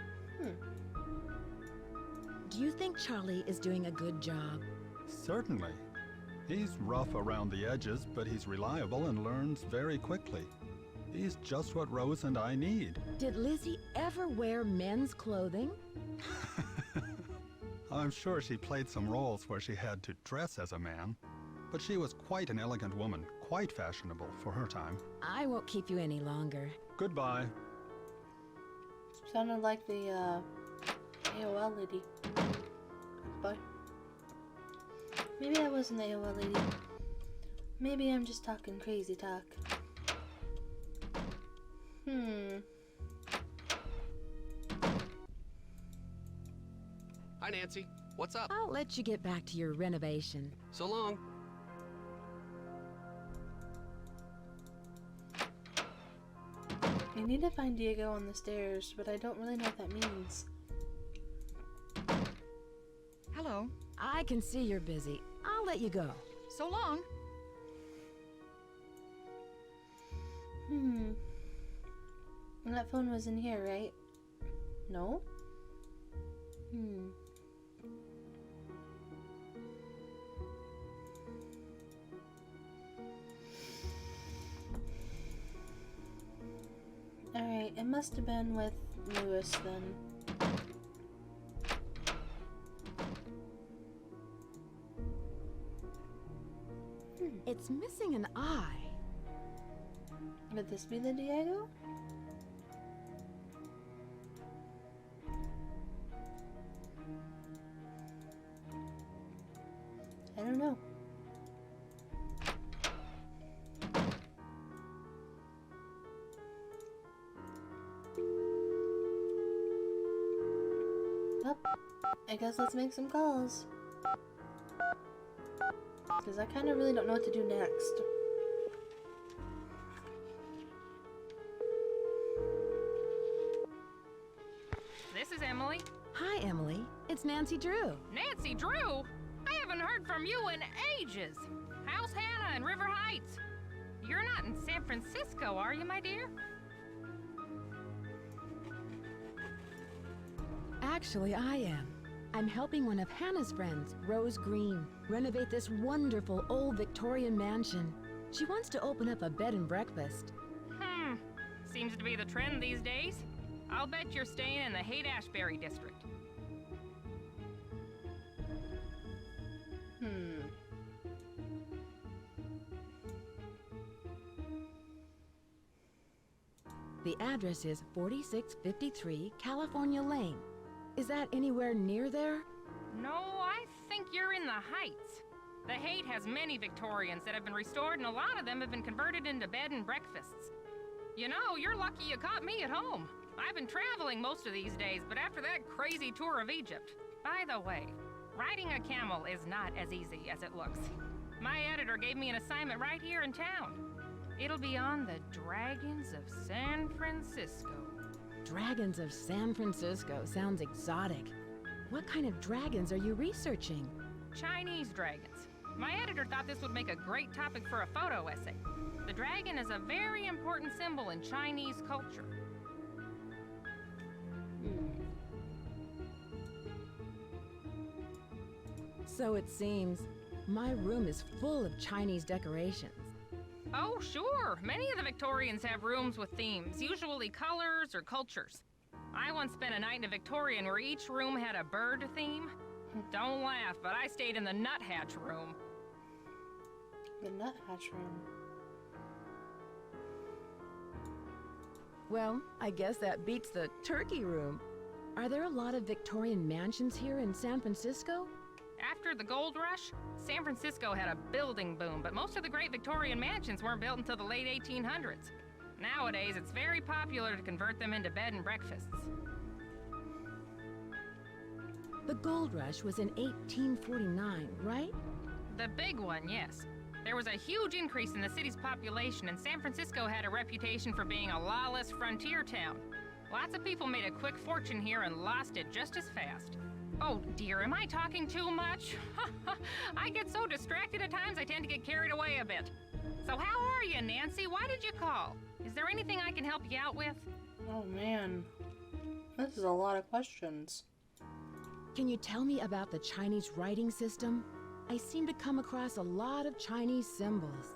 Do you think Charlie is doing a good job? Certainly. He's rough around the edges, but he's reliable and learns very quickly. He's just what Rose and I need. Did Lizzie ever wear men's clothing? I'm sure she played some roles where she had to dress as a man, but she was quite an elegant woman, quite fashionable for her time. I won't keep you any longer. Goodbye. Sounded like the AOL lady. But maybe I wasn't the AOL lady. Maybe I'm just talking crazy talk. Hi, Nancy. What's up? I'll let you get back to your renovation. So long. I need to find Diego on the stairs, but I don't really know what that means. Hello. I can see you're busy. I'll let you go. So long. And that phone was in here, right? No? Alright, it must have been with Lewis then. It's missing an eye. Would this be the Diego? I don't know. Well, I guess let's make some calls. Because I kind of really don't know what to do next. This is Emily. Hi, Emily. It's Nancy Drew. Nancy Drew? I haven't heard from you in ages. How's Hannah in River Heights? You're not in San Francisco, are you, my dear? Actually, I am. I'm helping one of Hannah's friends, Rose Green, renovate this wonderful old Victorian mansion. She wants to open up a bed and breakfast. Seems to be the trend these days. I'll bet you're staying in the Haight-Ashbury district. The address is 4653 California Lane. Is that anywhere near there? No, I think you're in the Heights. The Haight has many Victorians that have been restored, and a lot of them have been converted into bed and breakfasts. You know, you're lucky you caught me at home. I've been traveling most of these days, but after that crazy tour of Egypt. By the way, riding a camel is not as easy as it looks. My editor gave me an assignment right here in town. It'll be on the Dragons of San Francisco. Dragons of San Francisco sounds exotic. What kind of dragons are you researching? Chinese dragons. My editor thought this would make a great topic for a photo essay. The dragon is a very important symbol in Chinese culture. So it seems. My room is full of Chinese decorations. Oh, sure. Many of the Victorians have rooms with themes, usually colors or cultures. I once spent a night in a Victorian where each room had a bird theme. Don't laugh, but I stayed in the nuthatch room. The nuthatch room. Well, I guess that beats the turkey room. Are there a lot of Victorian mansions here in San Francisco? After the gold rush, San Francisco had a building boom, but most of the great Victorian mansions weren't built until the late 1800s. Nowadays, it's very popular to convert them into bed and breakfasts. The gold rush was in 1849, right? The big one, yes. There was a huge increase in the city's population, and San Francisco had a reputation for being a lawless frontier town. Lots of people made a quick fortune here and lost it just as fast. Oh dear, am I talking too much? I get so distracted at times I tend to get carried away a bit. So how are you, Nancy? Why did you call? Is there anything I can help you out with? Oh man, this is a lot of questions. Can you tell me about the Chinese writing system? I seem to come across a lot of Chinese symbols.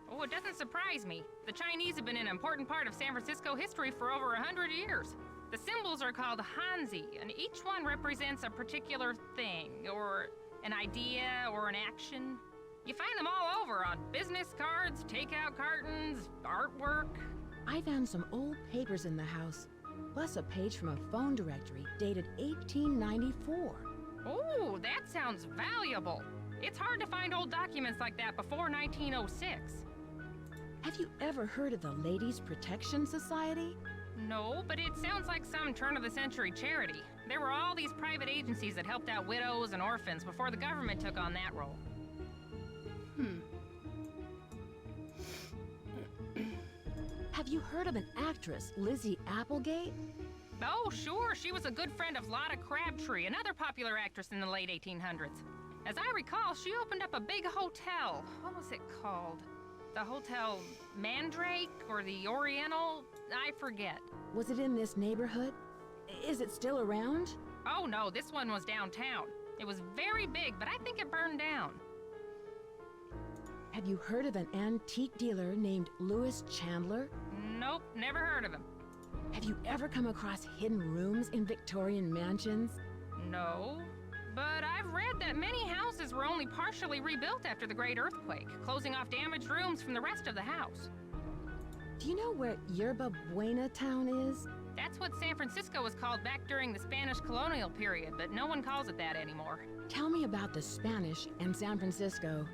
Oh, it doesn't surprise me. The Chinese have been an important part of San Francisco history for over 100 years. The symbols are called Hanzi, and each one represents a particular thing, or an idea, or an action. You find them all over on business cards, takeout cartons, artwork. I found some old papers in the house, plus a page from a phone directory dated 1894. Oh, that sounds valuable. It's hard to find old documents like that before 1906. Have you ever heard of the Ladies' Protection Society? No, but it sounds like some turn-of-the-century charity. There were all these private agencies that helped out widows and orphans before the government took on that role. Have you heard of an actress, Lizzie Applegate? Oh, sure. She was a good friend of Lotta Crabtree, another popular actress in the late 1800s. As I recall, she opened up a big hotel. What was it called? The Hotel Mandrake or the Oriental? I forget. Was it in this neighborhood? Is it still around? Oh, no, this one was downtown. It was very big, but I think it burned down. Have you heard of an antique dealer named Louis Chandler? Nope, never heard of him. Have you ever come across hidden rooms in Victorian mansions? No, but I've read that many houses were only partially rebuilt after the Great Earthquake, closing off damaged rooms from the rest of the house. Do you know where Yerba Buena town is? That's what San Francisco was called back during the Spanish colonial period, but no one calls it that anymore. Tell me about the Spanish and San Francisco.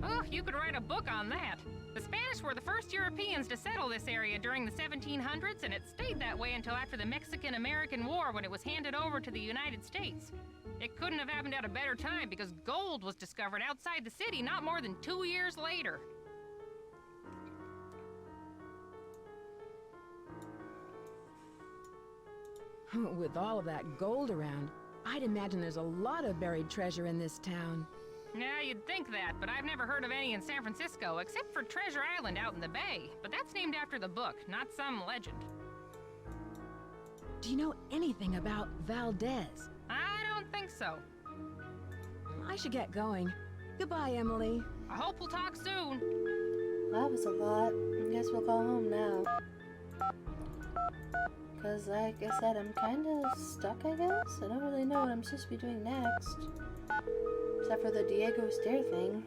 Oh, you could write a book on that. The Spanish were the first Europeans to settle this area during the 1700s, and it stayed that way until after the Mexican-American War when it was handed over to the United States. It couldn't have happened at a better time because gold was discovered outside the city not more than 2 years later. With all of that gold around, I'd imagine there's a lot of buried treasure in this town. Yeah, you'd think that, but I've never heard of any in San Francisco, except for Treasure Island out in the bay. But that's named after the book, not some legend. Do you know anything about Valdez? I don't think so. I should get going. Goodbye, Emily. I hope we'll talk soon. That was a lot. I guess we'll go home now. Because, like I said, I'm kind of stuck, I guess? I don't really know what I'm supposed to be doing next. Except for the Diego Stair thing.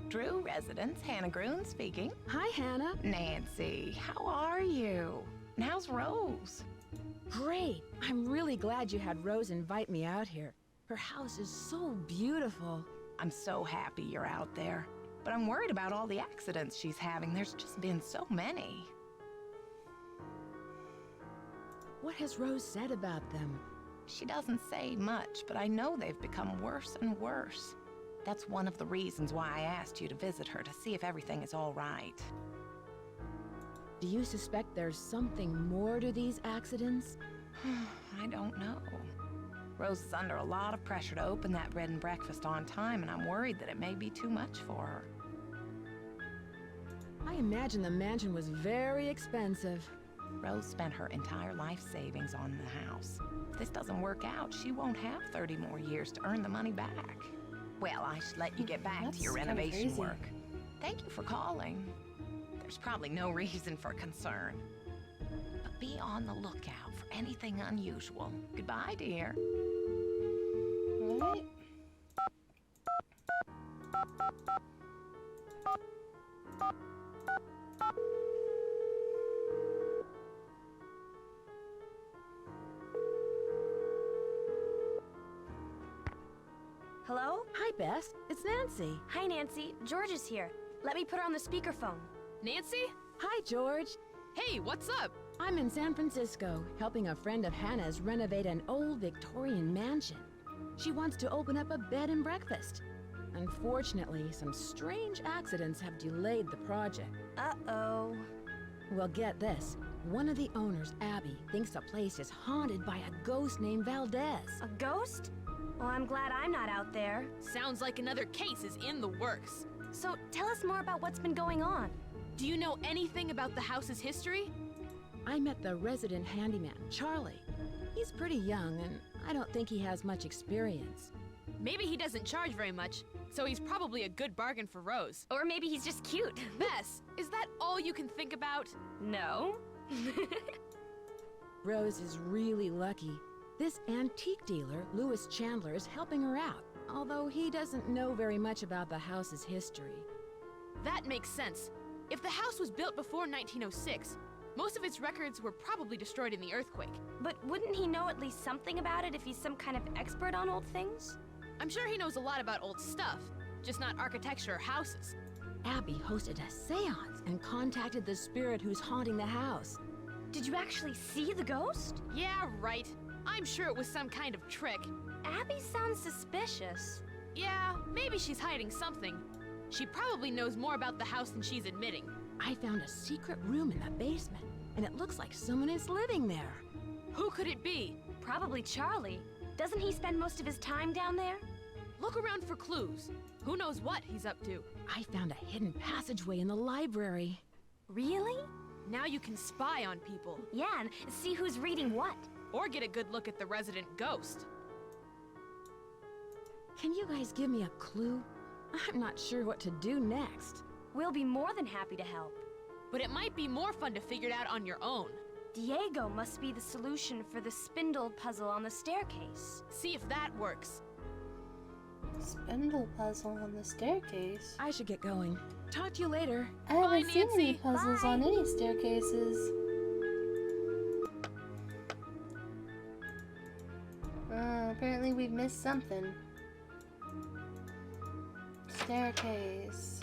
Drew residence, Hannah Groon speaking. Hi, Hannah. Nancy, how are you? And how's Rose? Great. I'm really glad you had Rose invite me out here. Her house is so beautiful. I'm so happy you're out there. But I'm worried about all the accidents she's having. There's just been so many. What has Rose said about them? She doesn't say much, but I know they've become worse and worse. That's one of the reasons why I asked you to visit her, to see if everything is all right. Do you suspect there's something more to these accidents? I don't know. Rose is under a lot of pressure to open that bed and breakfast on time, and I'm worried that it may be too much for her. I imagine the mansion was very expensive. Rose spent her entire life savings on the house. If this doesn't work out, she won't have 30 more years to earn the money back. Well, I should let you get back to your That's kinda renovation crazy. work. Thank you for calling. There's probably no reason for concern. But be on the lookout for anything unusual. Goodbye, dear. Alright. Hello? Hi, Bess. It's Nancy. Hi, Nancy. George is here. Let me put her on the speakerphone. Nancy? Hi, George. Hey, what's up? I'm in San Francisco, helping a friend of Hannah's renovate an old Victorian mansion. She wants to open up a bed and breakfast. Unfortunately, some strange accidents have delayed the project. Uh-oh. Well, get this. One of the owners, Abby, thinks the place is haunted by a ghost named Valdez. A ghost? Well, I'm glad I'm not out there. Sounds like another case is in the works. So, tell us more about what's been going on. Do you know anything about the house's history? I met the resident handyman, Charlie. He's pretty young, and I don't think he has much experience. Maybe he doesn't charge very much, so he's probably a good bargain for Rose. Or maybe he's just cute. Bess, is that all you can think about? No. Rose is really lucky. This antique dealer, Louis Chandler, is helping her out, although he doesn't know very much about the house's history. That makes sense. If the house was built before 1906, most of its records were probably destroyed in the earthquake. But wouldn't he know at least something about it if he's some kind of expert on old things? I'm sure he knows a lot about old stuff, just not architecture or houses. Abby hosted a seance and contacted the spirit who's haunting the house. Did you actually see the ghost? Yeah, right. I'm sure it was some kind of trick. Abby sounds suspicious. Yeah, maybe she's hiding something. She probably knows more about the house than she's admitting. I found a secret room in the basement, and it looks like someone is living there. Who could it be? Probably Charlie. Doesn't he spend most of his time down there? Look around for clues. Who knows what he's up to? I found a hidden passageway in the library. Really? Now you can spy on people. Yeah, and see who's reading what. Or get a good look at the resident ghost. Can you guys give me a clue? I'm not sure what to do next. We'll be more than happy to help. But it might be more fun to figure it out on your own. Diego must be the solution for the spindle puzzle on the staircase. See if that works. Spindle puzzle on the staircase. I should get going. Talk to you later. I haven't Bye, seen any Nancy. puzzles on any staircases. Apparently we've missed something. Staircase.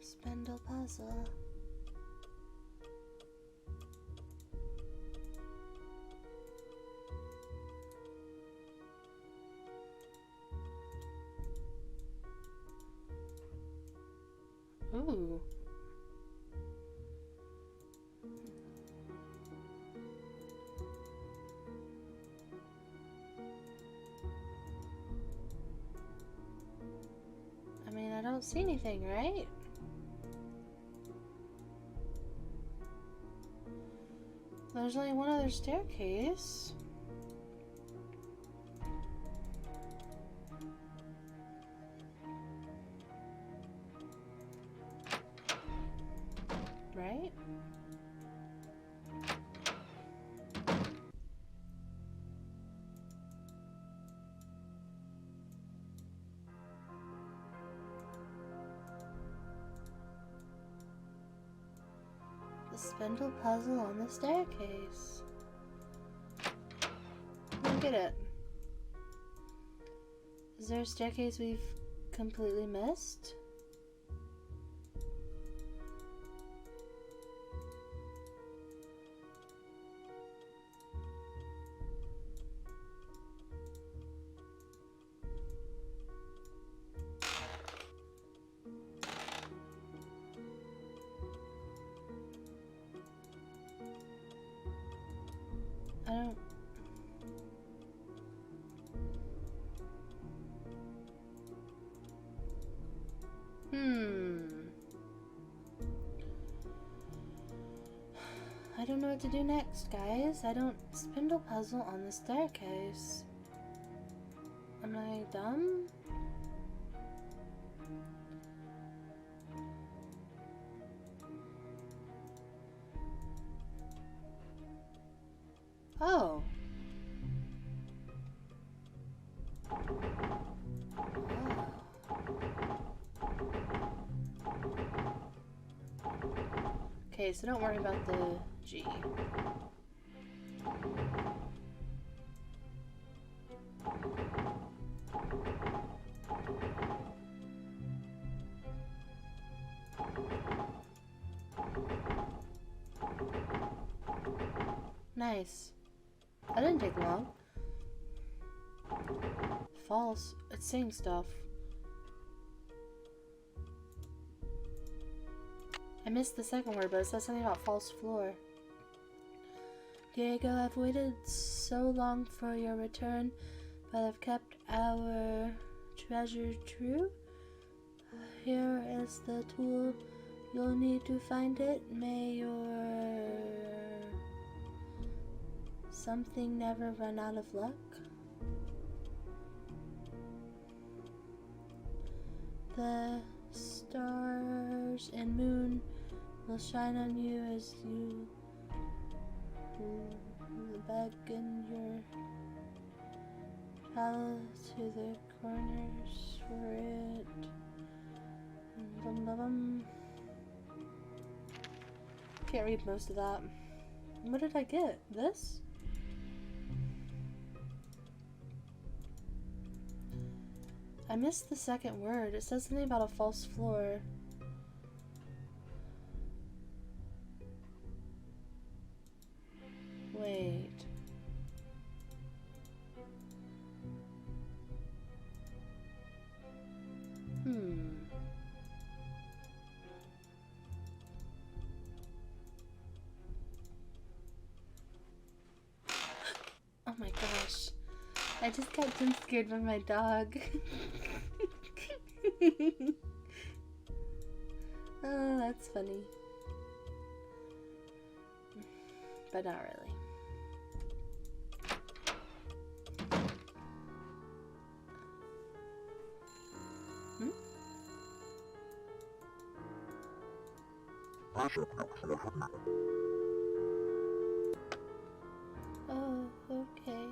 Spindle puzzle. Ooh. I mean, I don't see anything, right? There's only one other staircase. Right? The spindle puzzle on the staircase. Look at it. Is there a staircase we've completely missed? I don't... I don't know what to do next, guys. I don't... Spindle puzzle on the staircase. Am I dumb? Oh. Okay, so don't worry about the G. Nice. That didn't take long. False. It's saying stuff. I missed the second word, but it says something about false floor. Diego, I've waited so long for your return, but I've kept our treasure true. Here is the tool you'll need to find it. May your something never run out of luck. The stars and moon will shine on you as you beckon your child to the corners for it. Bum, bum, bum. Can't read most of that. What did I get? This? I missed the second word. It says something about a false floor. Wait. Oh my gosh. I just got jump scared by my dog. Oh, that's funny. But not really. Oh, okay.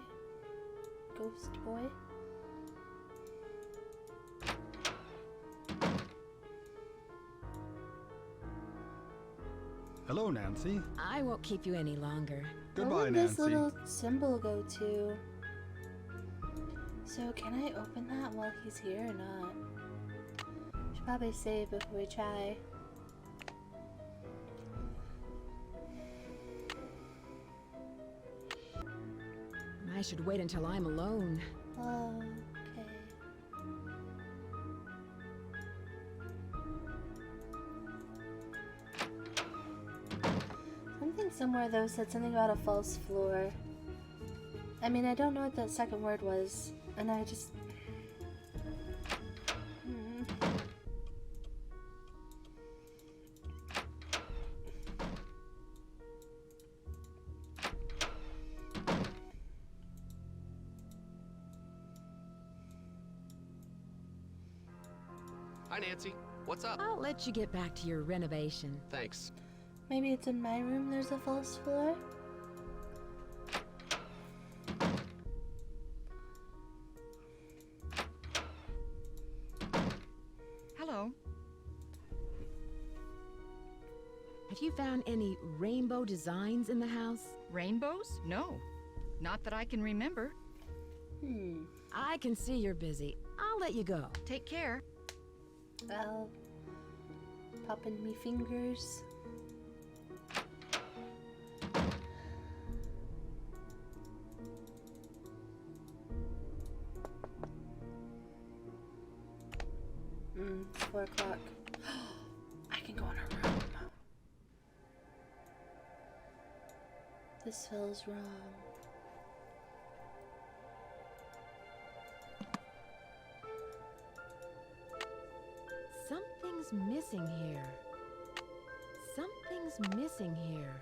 Ghost boy. Hello, Nancy. I won't keep you any longer. Goodbye, Where would this Nancy. little symbol go to? So can I open that while he's here or not? Should probably save before we try. I should wait until I'm alone. Okay. Something somewhere though said something about a false floor. I mean, I don't know what that second word was, and I just... Hi, Nancy. What's up? I'll let you get back to your renovation. Thanks. Maybe it's in my room there's a false floor? Hello. Have you found any rainbow designs in the house? Rainbows? No. Not that I can remember. I can see you're busy. I'll let you go. Take care. Well, popping me fingers. It's 4 o'clock. I can go in her room. This feels wrong. Something's missing here. Something's missing here.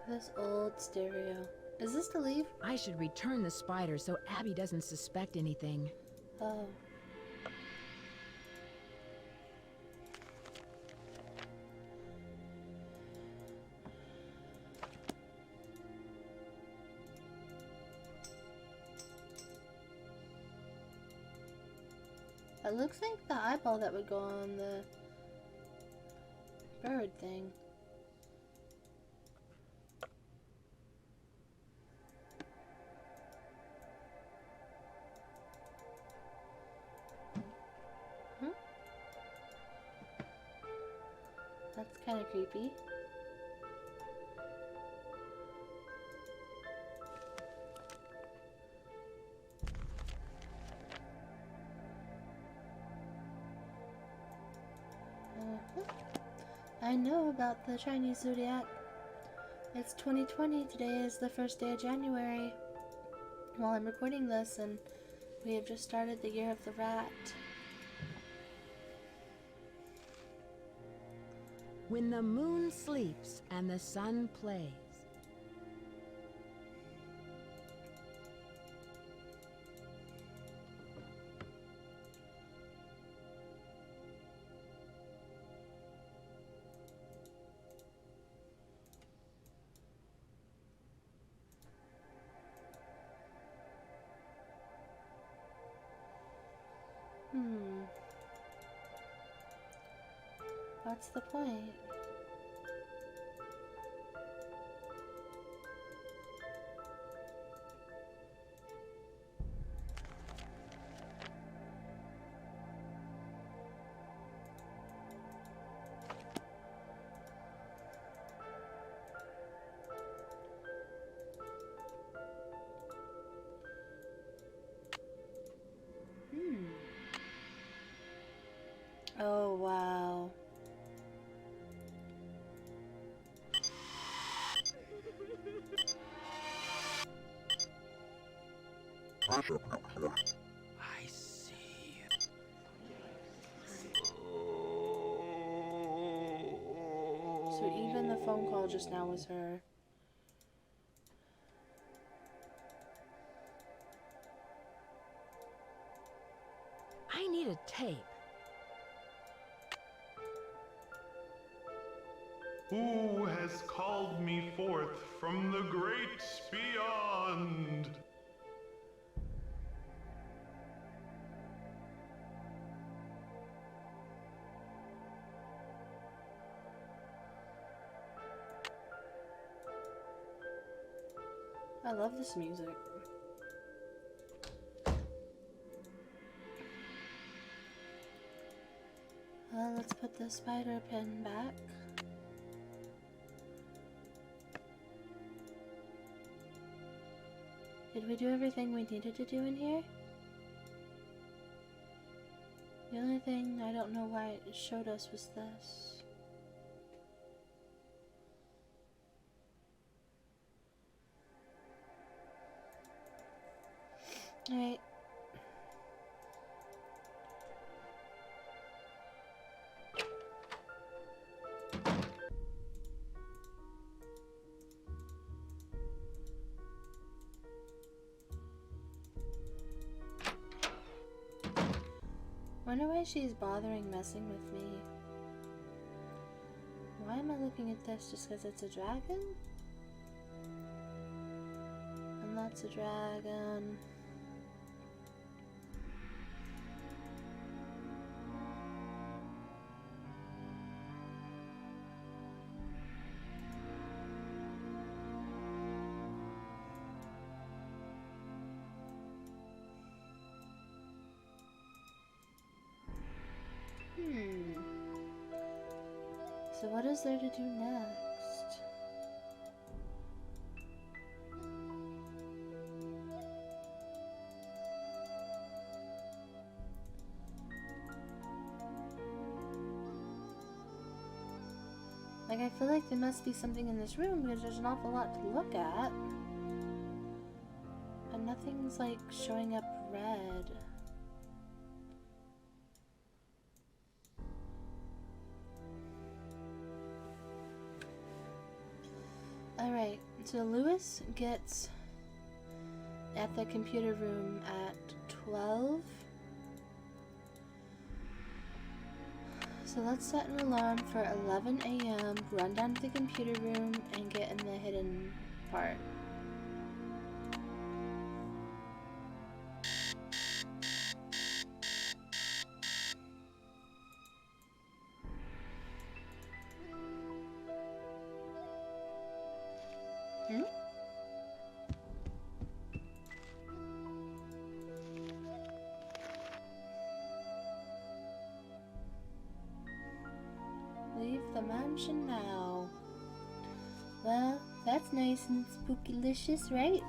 This old stereo. Is this to leave? I should return the spider so Abby doesn't suspect anything. Oh. It looks like the eyeball that would go on the bird thing. That's kind of creepy. I know about the Chinese zodiac. It's 2020. Today is the first day of January. While I'm recording this, and we have just started the year of the rat. When the moon sleeps and the sun plays. What's the point? Oh, wow. I see. So even the phone call just now was her. I need a tape. Who has called me forth from the great beyond? I love this music. Let's put the spider pin back. Did we do everything we needed to do in here? The only thing I don't know why it showed us was this. Alright. Wonder why she's bothering messing with me. Why am I looking at this? Just because it's a dragon? And that's a dragon. So what is there to do next? Like, I feel like there must be something in this room because there's an awful lot to look at. And nothing's like showing up red. Alright, so Lewis gets at the computer room at 12. So let's set an alarm for 11 a.m., run down to the computer room, and get in the hidden part. Leave the mansion mansion now. Well, that's nice and spookylicious, right?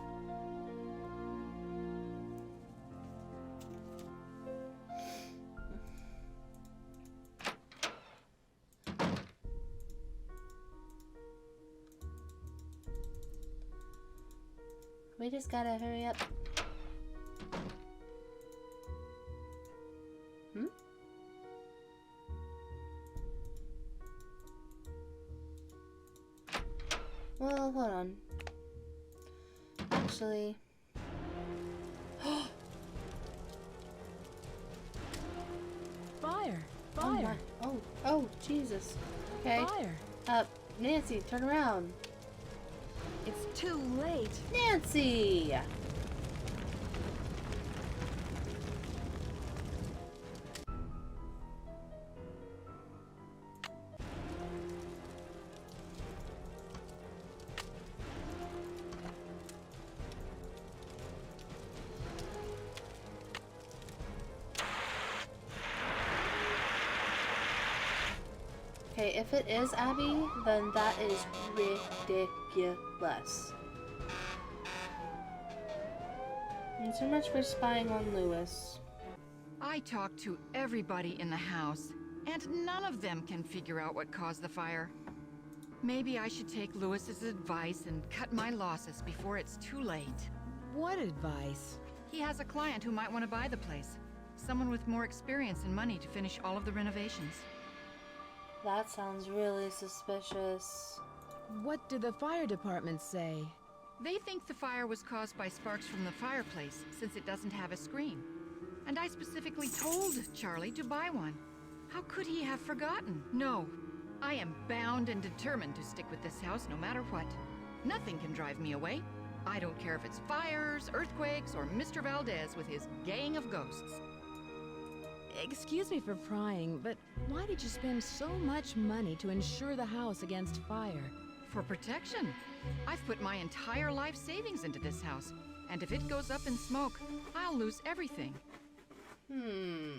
We just gotta hurry up. Well, hold on. Actually... Fire! Oh, Fire! my. Oh, Jesus. Okay. Fire! Nancy, turn around. It's too late. Nancy! Okay, if it is Abby, then that is ridiculous. And so much for spying on Lewis. I talked to everybody in the house, and none of them can figure out what caused the fire. Maybe I should take Lewis's advice and cut my losses before it's too late. What advice? He has a client who might want to buy the place. Someone with more experience and money to finish all of the renovations. That sounds really suspicious. What did the fire department say? They think the fire was caused by sparks from the fireplace, since it doesn't have a screen. And I specifically told Charlie to buy one. How could he have forgotten? No. I am bound and determined to stick with this house no matter what. Nothing can drive me away. I don't care if it's fires, earthquakes, or Mr. Valdez with his gang of ghosts. Excuse me for prying, but why did you spend so much money to insure the house against fire? For protection. I've put my entire life savings into this house, and if it goes up in smoke, I'll lose everything. Do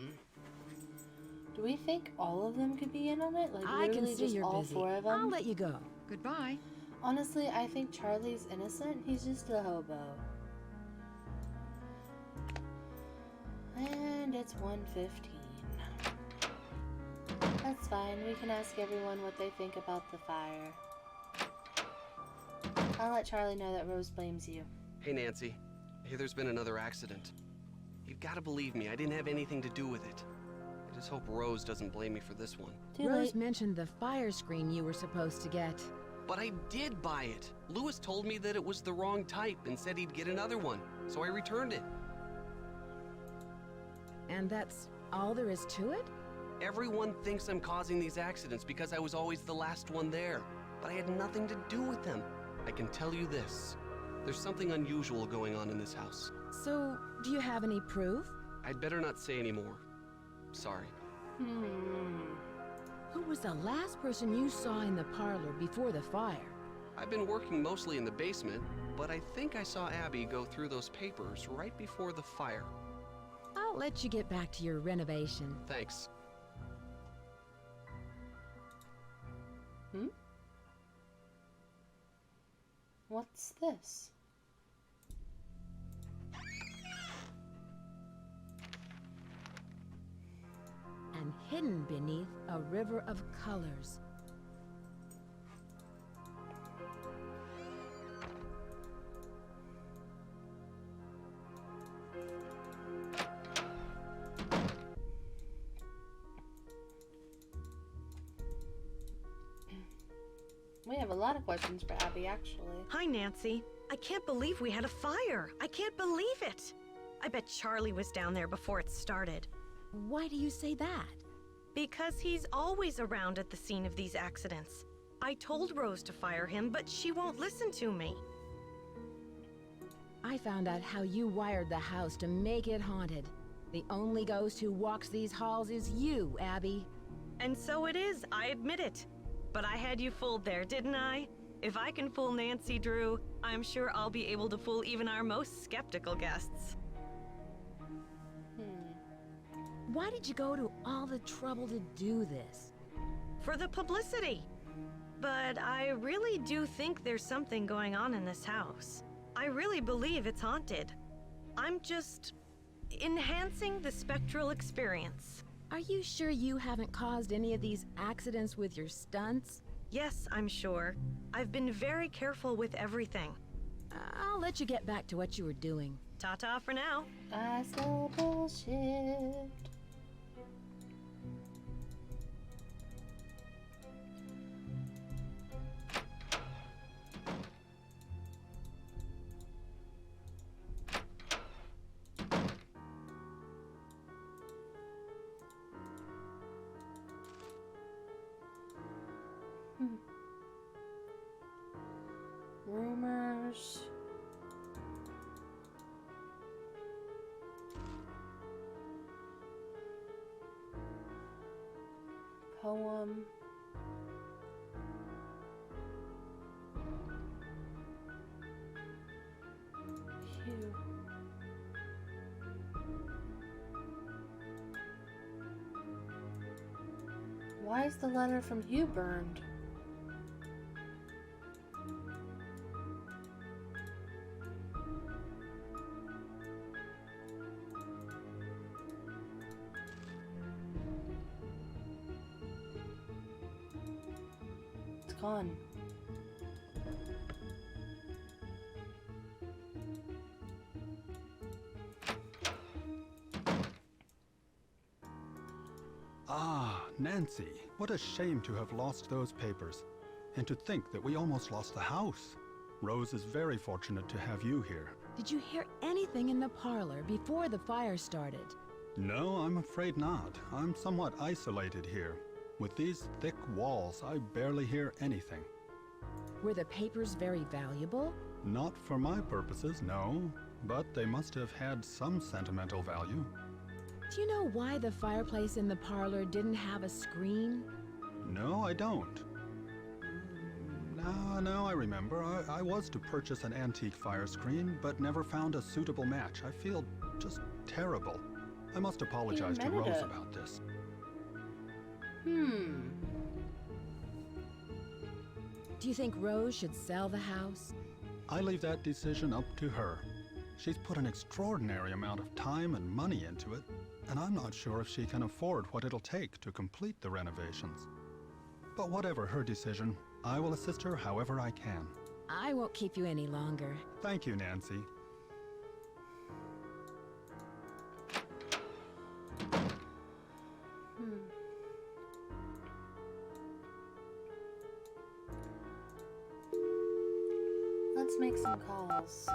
we think all of them could be in on it? Like I can literally see just you're all busy. 4 of them? I'll let you go. Goodbye. Honestly, I think Charlie's innocent. He's just a hobo. And it's 1:15. That's fine. We can ask everyone what they think about the fire. I'll let Charlie know that Rose blames you. Hey, Nancy. I hear there's been another accident. You've got to believe me, I didn't have anything to do with it. I just hope Rose doesn't blame me for this one. Rose mentioned the fire screen you were supposed to get. But I did buy it. Lewis told me that it was the wrong type and said he'd get another one, so I returned it. And that's all there is to it? Everyone thinks I'm causing these accidents because I was always the last one there, but I had nothing to do with them. I can tell you this. There's something unusual going on in this house. So, do you have any proof? I'd better not say any more. Sorry. Who was the last person you saw in the parlor before the fire? I've been working mostly in the basement, but I think I saw Abby go through those papers right before the fire. I'll let you get back to your renovation. Thanks. What's this? And hidden beneath a river of colors. We have a lot of questions for Abby, actually. Hi, Nancy. I can't believe we had a fire. I can't believe it. I bet Charlie was down there before it started. Why do you say that? Because he's always around at the scene of these accidents. I told Rose to fire him, but she won't listen to me. I found out how you wired the house to make it haunted. The only ghost who walks these halls is you, Abby. And so it is, I admit it. But I had you fooled there, didn't I? If I can fool Nancy Drew, I'm sure I'll be able to fool even our most skeptical guests. Why did you go to all the trouble to do this? For the publicity. but I really do think there's something going on in this house. I really believe it's haunted. I'm just enhancing the spectral experience. Are you sure you haven't caused any of these accidents with your stunts? Yes, I'm sure. I've been very careful with everything. I'll let you get back to what you were doing. Ta-ta for now. I saw bullshit. Rumors. Poem. Hugh. Why is the letter from Hugh burned? It's gone. Ah, Nancy, what a shame to have lost those papers. And to think that we almost lost the house. Rose is very fortunate to have you here. Did you hear anything in the parlor before the fire started? No, I'm afraid not. I'm somewhat isolated here. With these thick walls, I barely hear anything. Were the papers very valuable? Not for my purposes, no. But they must have had some sentimental value. Do you know why the fireplace in the parlor didn't have a screen? No, I don't. No, I remember. I was to purchase an antique fire screen, but never found a suitable match. I feel just terrible. I must apologize to Rose about this. Do you think Rose should sell the house? I leave that decision up to her. She's put an extraordinary amount of time and money into it, and I'm not sure if she can afford what it'll take to complete the renovations. But whatever her decision, I will assist her however I can. I won't keep you any longer. Thank you, Nancy. Let's make some calls.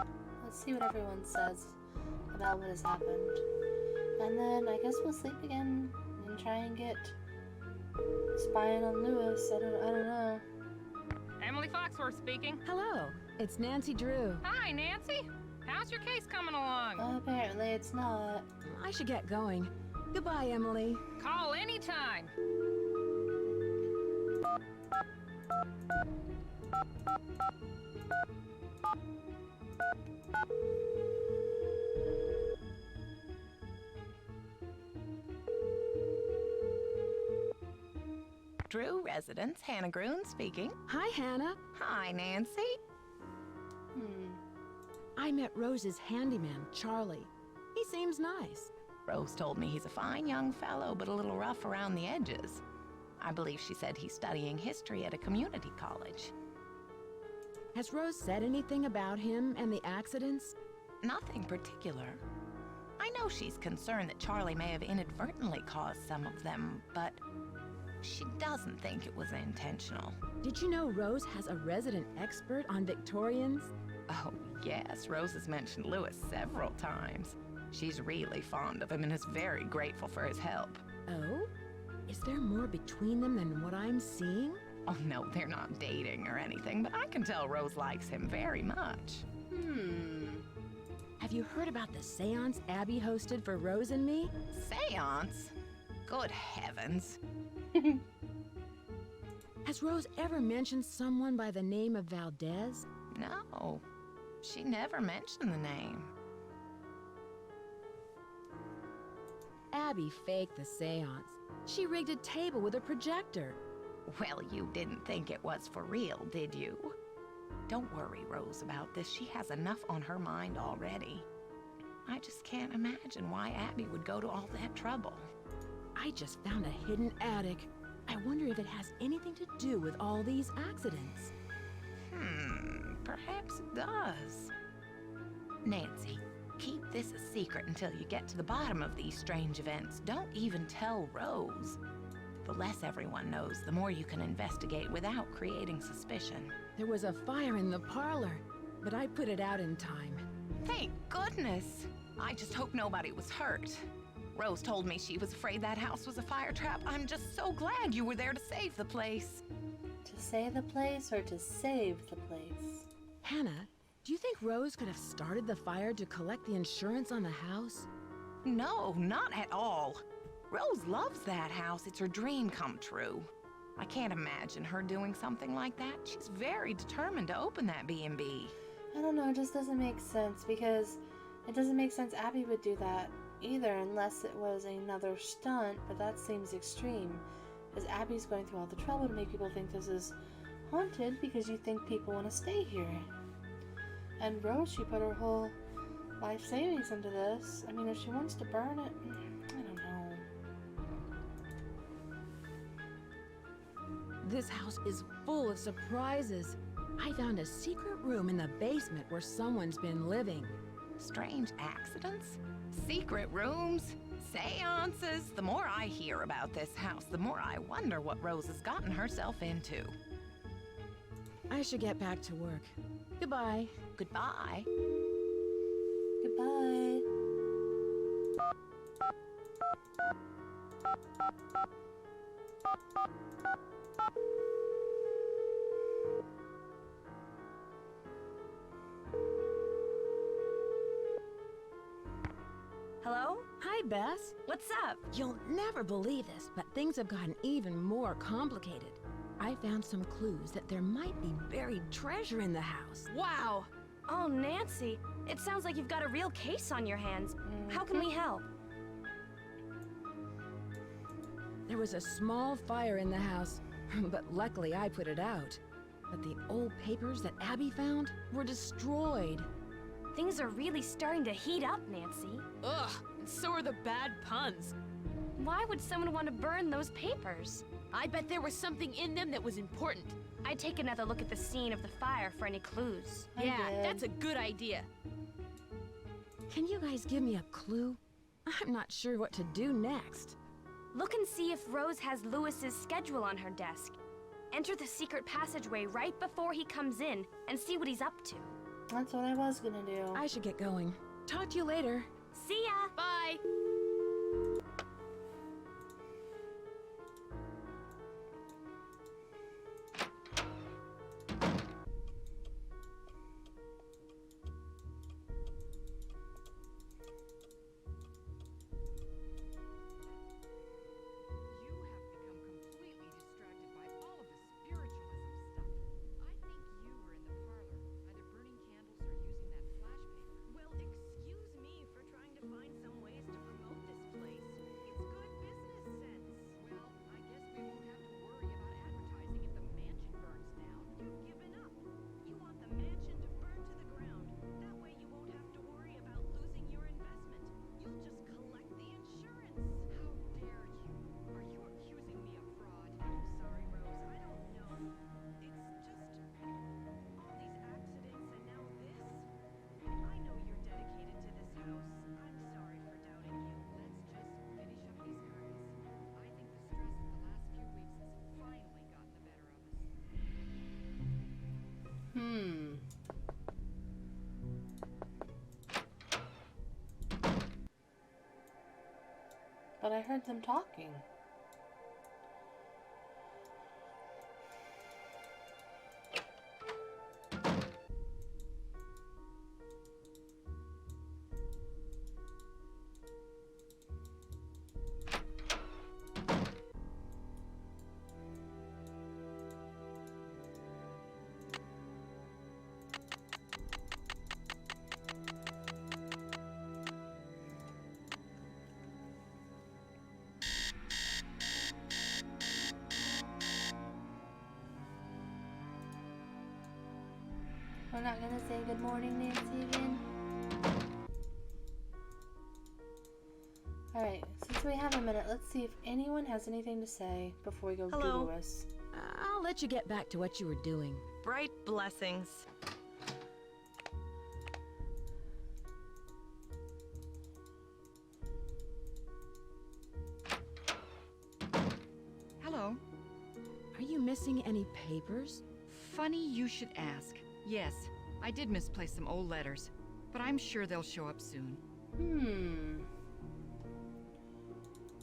Let's see what everyone says about what has happened. And then I guess we'll sleep again and try and get spying on Lewis. I don't know. Emily Foxworth speaking. Hello, it's Nancy Drew. Hi, Nancy. How's your case coming along? Apparently it's not. I should get going. Goodbye, Emily. Call anytime. Drew residence, Hannah Groon speaking. Hi, Hannah. Hi, Nancy. I met Rose's handyman, Charlie. He seems nice. Rose told me he's a fine young fellow, but a little rough around the edges. I believe she said he's studying history at a community college. Has Rose said anything about him and the accidents? Nothing particular. I know she's concerned that Charlie may have inadvertently caused some of them, but she doesn't think it was intentional. Did you know Rose has a resident expert on Victorians? Oh, yes. Rose has mentioned Lewis several times. She's really fond of him and is very grateful for his help. Oh? Is there more between them than what I'm seeing? Oh, no, they're not dating or anything, but I can tell Rose likes him very much. Have you heard about the seance Abby hosted for Rose and me? Seance? Good heavens. Has Rose ever mentioned someone by the name of Valdez? No, she never mentioned the name. Abby faked the seance. She rigged a table with a projector. Well, you didn't think it was for real, did you? Don't worry, Rose, about this. She has enough on her mind already. I just can't imagine why Abby would go to all that trouble. I just found a hidden attic. I wonder if it has anything to do with all these accidents. Perhaps it does. Nancy, keep this a secret until you get to the bottom of these strange events. Don't even tell Rose. The less everyone knows, the more you can investigate without creating suspicion. There was a fire in the parlor, but I put it out in time. Thank goodness. I just hope nobody was hurt. Rose told me she was afraid that house was a fire trap. I'm just so glad you were there to save the place. To save the place or to save the place? Hannah, do you think Rose could have started the fire to collect the insurance on the house? No, not at all. Rose loves that house. It's her dream come true. I can't imagine her doing something like that. She's very determined to open that B&B. I don't know, it just doesn't make sense because it doesn't make sense Abby would do that either unless it was another stunt, but that seems extreme because Abby's going through all the trouble to make people think this is haunted because you think people want to stay here. And Rose, she put her whole life savings into this. I mean, if she wants to burn it, I don't know. This house is full of surprises. I found a secret room in the basement where someone's been living. Strange accidents? Secret rooms? Seances? The more I hear about this house, the more I wonder what Rose has gotten herself into. I should get back to work. Goodbye. Goodbye. Goodbye. Hello? Hi, Bess. What's up? You'll never believe this, but things have gotten even more complicated. I found some clues that there might be buried treasure in the house. Wow! Oh, Nancy, it sounds like you've got a real case on your hands. How can we help? There was a small fire in the house, but luckily I put it out. But the old papers that Abby found were destroyed. Things are really starting to heat up, Nancy. Ugh, and so are the bad puns. Why would someone want to burn those papers? I bet there was something in them that was important. I'd take another look at the scene of the fire for any clues. Yeah, did. that's a good idea. Can you guys give me a clue? I'm not sure what to do next. Look and see if Rose has Lewis's schedule on her desk. Enter the secret passageway right before he comes in and see what he's up to. That's what I was gonna do. I should get going. Talk to you later. See ya! Bye. You have become completely distracted by all of the spiritualism stuff. I think you were in the parlor, either burning candles or using that flash paper. Well, excuse me for trying to find some ways to promote this place. It's good business sense. Well, I guess we won't have to worry about advertising if the mansion burns down. You've given up. You want the mansion to burn to the ground. That way you won't have to worry about losing your investment. You'll just collect the insurance. How dare you? Are you accusing me of fraud? I'm sorry, Rose. I don't know. It's just all these accidents and now this. I know you're dedicated to this house. I'm sorry for doubting you. Let's just finish up these curtains. I think the stress of the last few weeks has finally gotten the better of us. But I heard them talking. We're not gonna say good morning, Nancy, again? Alright, since we have a minute, let's see if anyone has anything to say before we go do Hello. Lewis. I'll let you get back to what you were doing. Bright blessings. Hello. Are you missing any papers? Funny you should ask. Yes, I did misplace some old letters, but I'm sure they'll show up soon.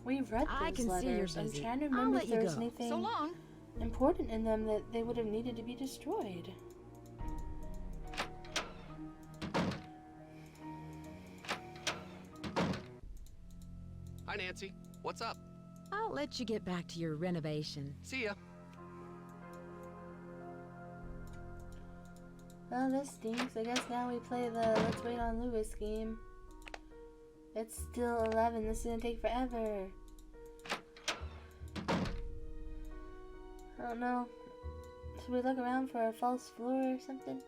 We've read those I can letters. see you're I'm busy. trying to I'll remember let if you there's go. anything So long. important in them that they would have needed to be destroyed. Hi, Nancy. What's up? I'll let you get back to your renovation. See ya. Well, this stinks. I guess now we play the Let's Wait on Lewis game. It's still 11. This is gonna take forever. I don't know. Should we look around for a false floor or something?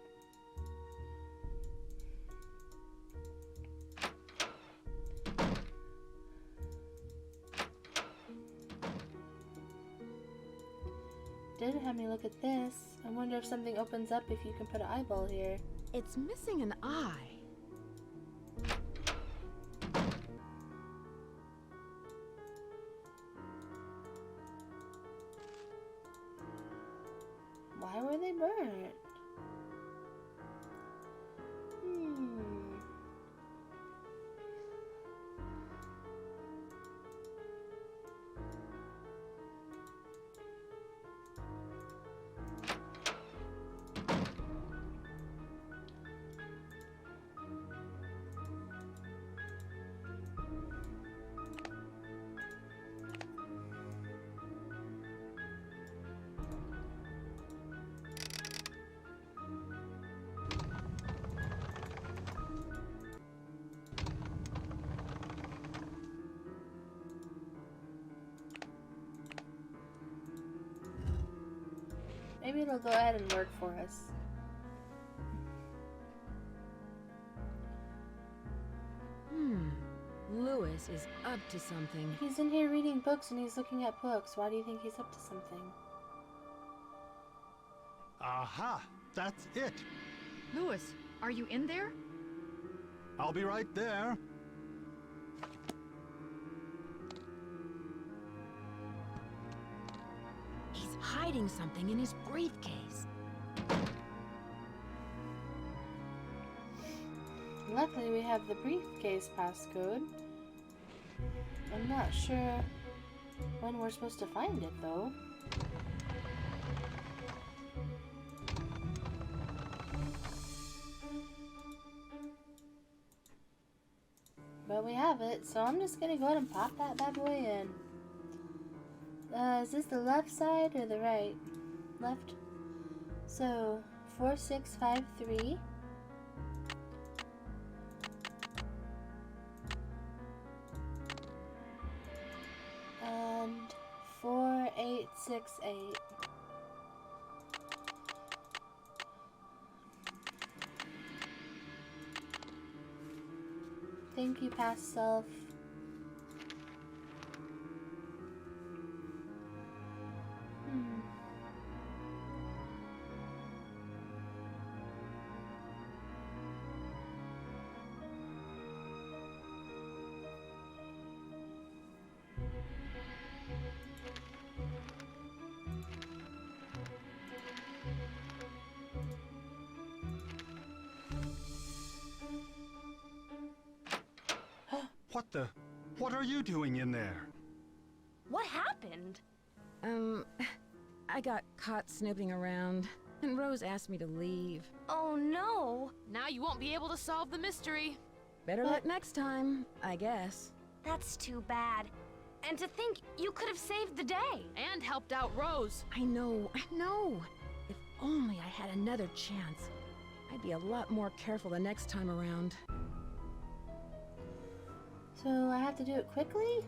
Did have me look at this. I wonder if something opens up if you can put an eyeball here. It's missing an eye. Why were they burnt? Maybe it'll go ahead and work for us. Lewis is up to something. He's in here reading books and he's looking at books. Why do you think he's up to something? Aha! That's it! Lewis, are you in there? I'll be right there. He's hiding something in his briefcase. Luckily we have the briefcase passcode. I'm not sure when we're supposed to find it though. But we have it, so I'm just gonna go ahead and pop that bad boy in. Is this the left side or the right? Left. So 4653. And 4868. Thank you, past self. What the? What are you doing in there? What happened? I got caught snooping around, and Rose asked me to leave. Oh no! Now you won't be able to solve the mystery. Better luck next time, I guess. That's too bad. And to think you could have saved the day. And helped out Rose. I know. If only I had another chance, I'd be a lot more careful the next time around. So I have to do it quickly?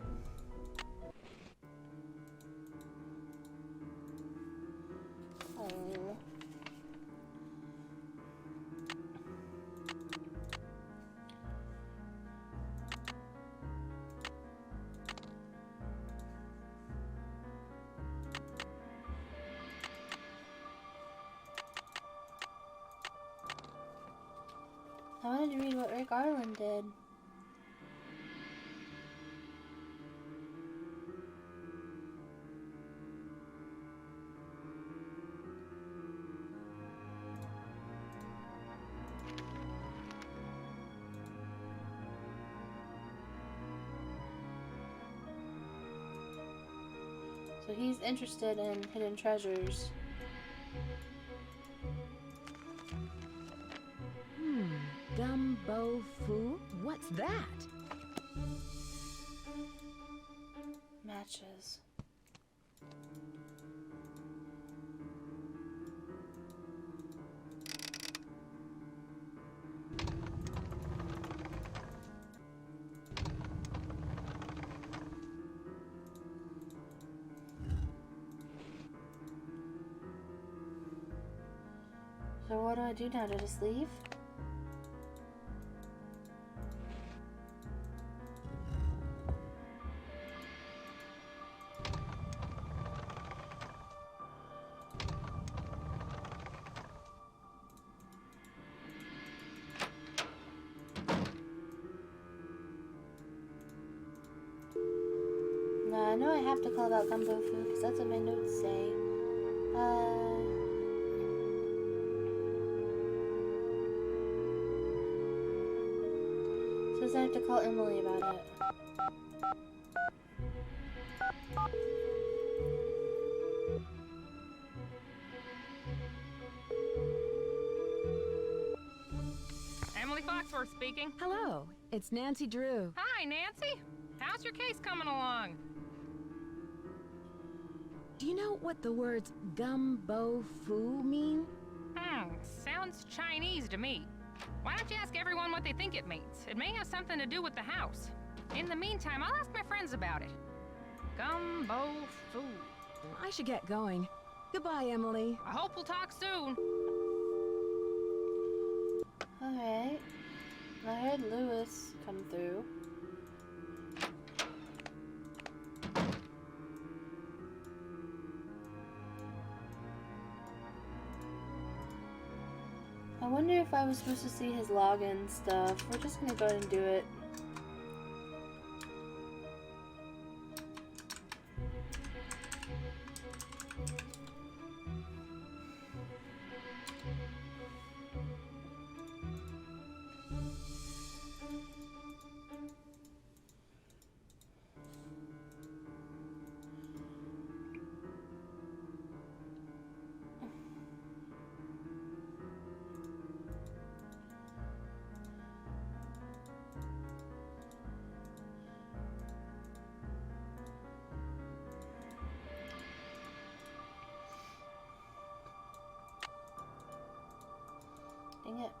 Oh. I wanted to read what Rick Arlen did. So he's interested in hidden treasures. Gumbo Fu? What's that? Matches. So what do I do now? To just leave? No, I know I have to call out Gumbo Fu because that's what my notes say. Says I have to call Emily about it. Emily Foxworth speaking. Hello, it's Nancy Drew. Hi, Nancy. How's your case coming along? Do you know what the words Gumbo Fu mean? Sounds Chinese to me. Why don't you ask everyone what they think it means? It may have something to do with the house. In the meantime, I'll ask my friends about it. Gumbo Fu. I should get going. Goodbye, Emily. I hope we'll talk soon. Alright. I heard Lewis come through. I wonder if I was supposed to see his login stuff. We're just gonna go ahead and do it. Dang it.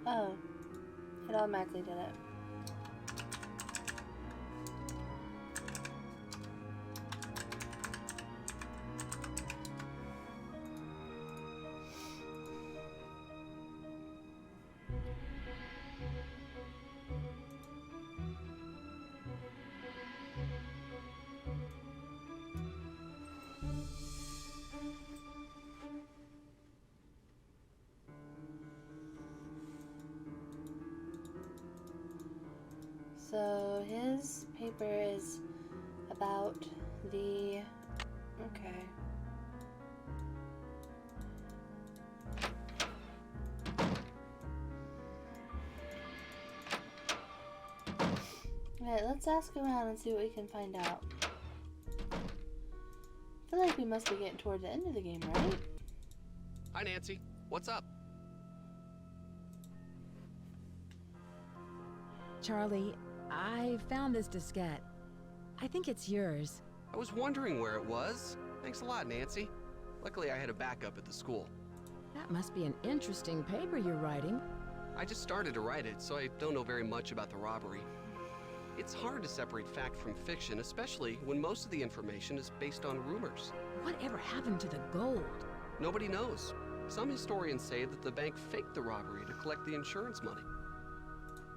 Oh. It automatically did it. So his paper is about the... Okay. Alright, let's ask around and see what we can find out. I feel like we must be getting toward the end of the game, right? Hi, Nancy. What's up? Charlie, I found this diskette. I think it's yours. I was wondering where it was. Thanks a lot, Nancy. Luckily, I had a backup at the school. That must be an interesting paper you're writing. I just started to write it, so I don't know very much about the robbery. It's hard to separate fact from fiction, especially when most of the information is based on rumors. Whatever happened to the gold? Nobody knows. Some historians say that the bank faked the robbery to collect the insurance money.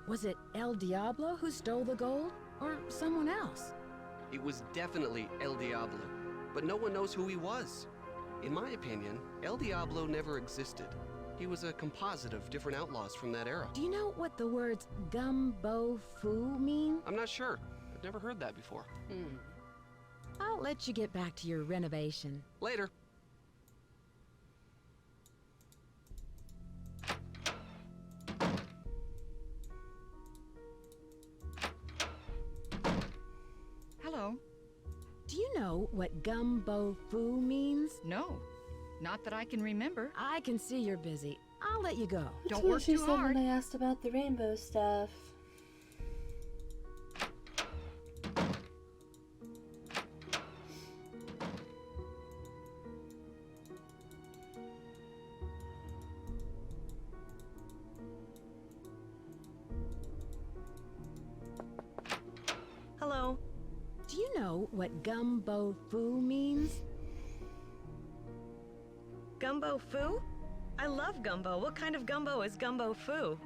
Was it El Diablo who stole the gold? Or someone else? It was definitely El Diablo, but no one knows who he was. In my opinion, El Diablo never existed. He was a composite of different outlaws from that era. Do you know what the words gumbo foo mean? I'm not sure. I've never heard that before. I'll let you get back to your renovation. Later. Hello. Do you know what gumbo foo means? No, not that I can remember. I can see you're busy. I'll let you go. That's Don't what work she too said hard. when I asked about the rainbow stuff. Hello. Do you know what gumbo foo means? Gumbo foo? I love gumbo. What kind of gumbo is gumbo foo?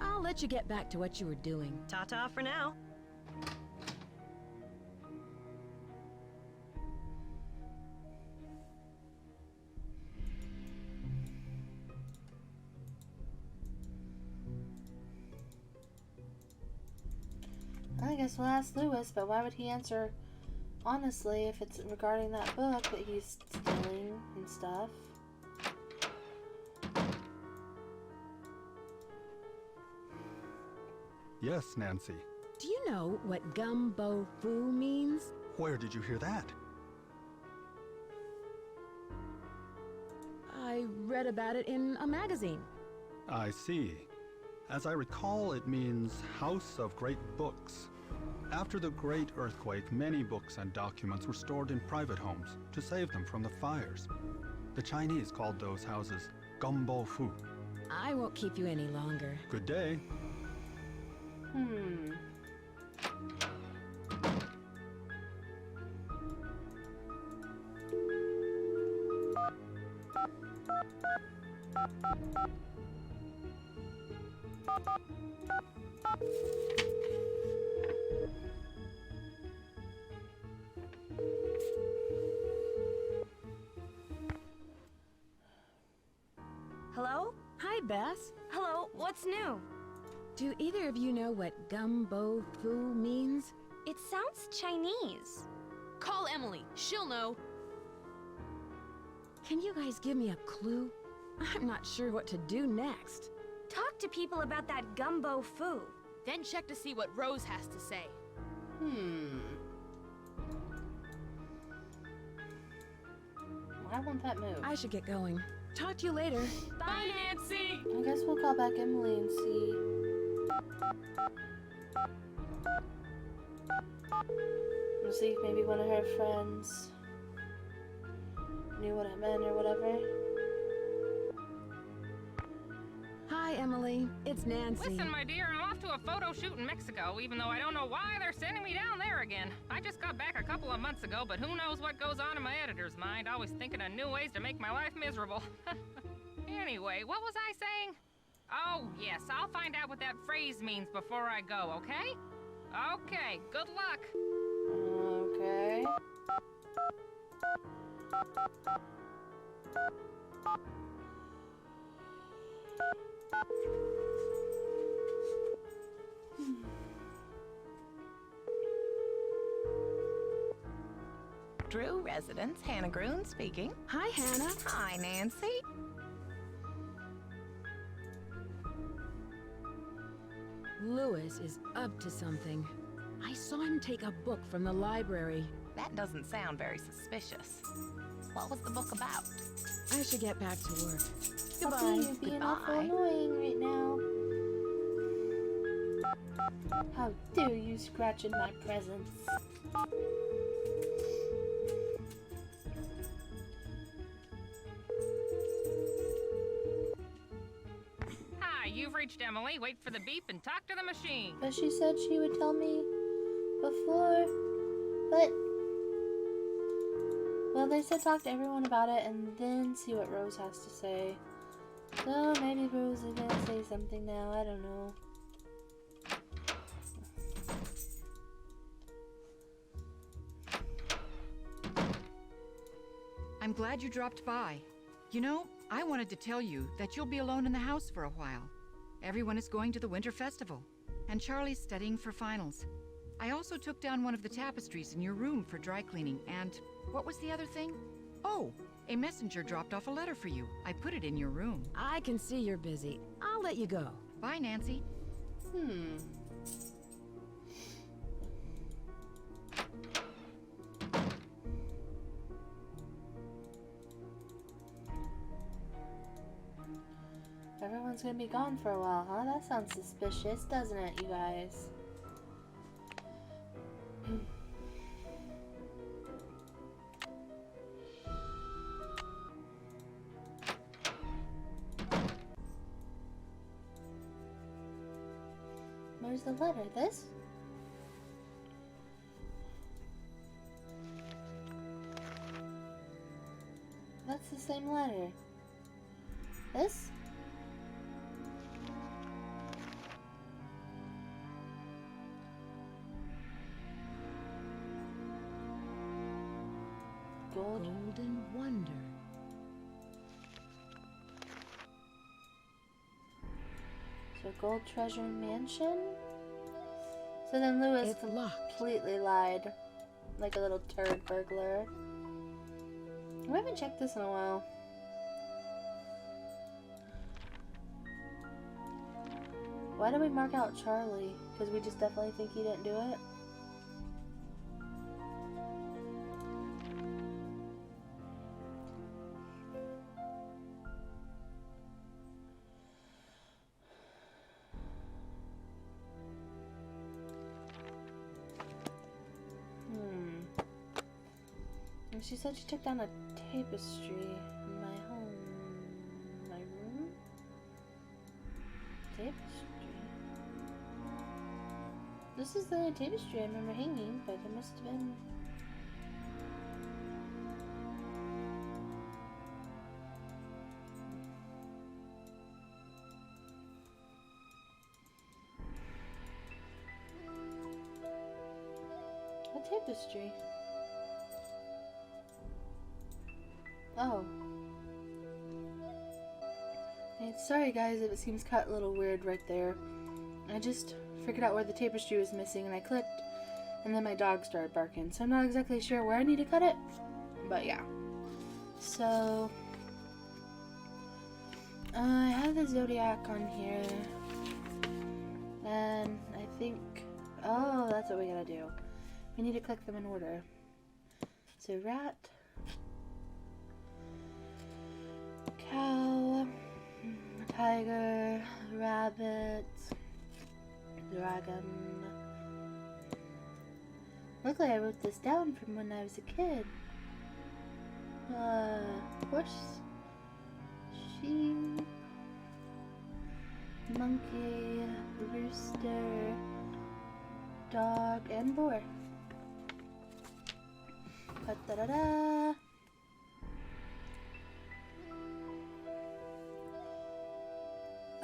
I'll let you get back to what you were doing. Ta-ta for now. I guess we'll ask Lewis, but why would he answer honestly if it's regarding that book that he's stealing and stuff? Yes, Nancy. Do you know what gumbo foo means? Where did you hear that? I read about it in a magazine. I see. As I recall, it means House of Great Books. After the Great Earthquake, many books and documents were stored in private homes to save them from the fires. The Chinese called those houses Gumbo Fu. I won't keep you any longer. Good day. Hello? Hi, Bess. Hello, what's new? Do either of you know what gumbo foo means? It sounds Chinese. Call Emily. She'll know. Can you guys give me a clue? I'm not sure what to do next. Talk to people about that gumbo foo. Then check to see what Rose has to say. Why won't that move? I should get going. Talk to you later. Bye, Nancy! I guess we'll call back Emily and see. We'll see if maybe one of her friends knew what it meant or whatever. Hi, Emily. It's Nancy. Listen, my dear, I'm off to a photo shoot in Mexico, even though I don't know why they're sending me down there again. I just got back a couple of months ago, but who knows what goes on in my editor's mind, always thinking of new ways to make my life miserable. Anyway, what was I saying? Oh, yes, I'll find out what that phrase means before I go, okay? Okay, good luck. Okay. Drew residence, Hannah Groon speaking. Hi, Hannah. Hi, Nancy. Lewis is up to something. I saw him take a book from the library. That doesn't sound very suspicious. What was the book about? I should get back to work. Puppy, Goodbye. you're being awful Goodbye. annoying right now. How dare you scratch in my presence? Hi, you've reached Emily. Wait for the beep and talk to the machine. But she said she would tell me before. But well, they said talk to everyone about it and then see what Rose has to say. So maybe Rose is gonna say something now. I don't know. I'm glad you dropped by. You know, I wanted to tell you that you'll be alone in the house for a while. Everyone is going to the Winter Festival, and Charlie's studying for finals. I also took down one of the tapestries in your room for dry cleaning, and what was the other thing? Oh, a messenger dropped off a letter for you. I put it in your room. I can see you're busy. I'll let you go. Bye, Nancy. Everyone's gonna be gone for a while, huh? That sounds suspicious, doesn't it, you guys? Where's the letter? This? That's the same letter. This? Golden Wonder. So Gold Treasure Mansion? So then Lewis It's locked. completely lied. Like a little turd burglar. We haven't checked this in a while. Why did we mark out Charlie? Because we just definitely think he didn't do it? She said she took down a tapestry in my home. My room? Tapestry? This is the tapestry I remember hanging, but it must have been... a tapestry. Oh. Hey, sorry guys if it seems cut a little weird right there. I just figured out where the tapestry was missing and I clicked and then my dog started barking. So I'm not exactly sure where I need to cut it. But yeah. So I have the Zodiac on here. And I think... oh, that's what we gotta do. We need to click them in order. So rat... cow, tiger, rabbit, dragon. Luckily I wrote this down from when I was a kid. Horse, sheep, monkey, rooster, dog, and boar. Da-da-da-da.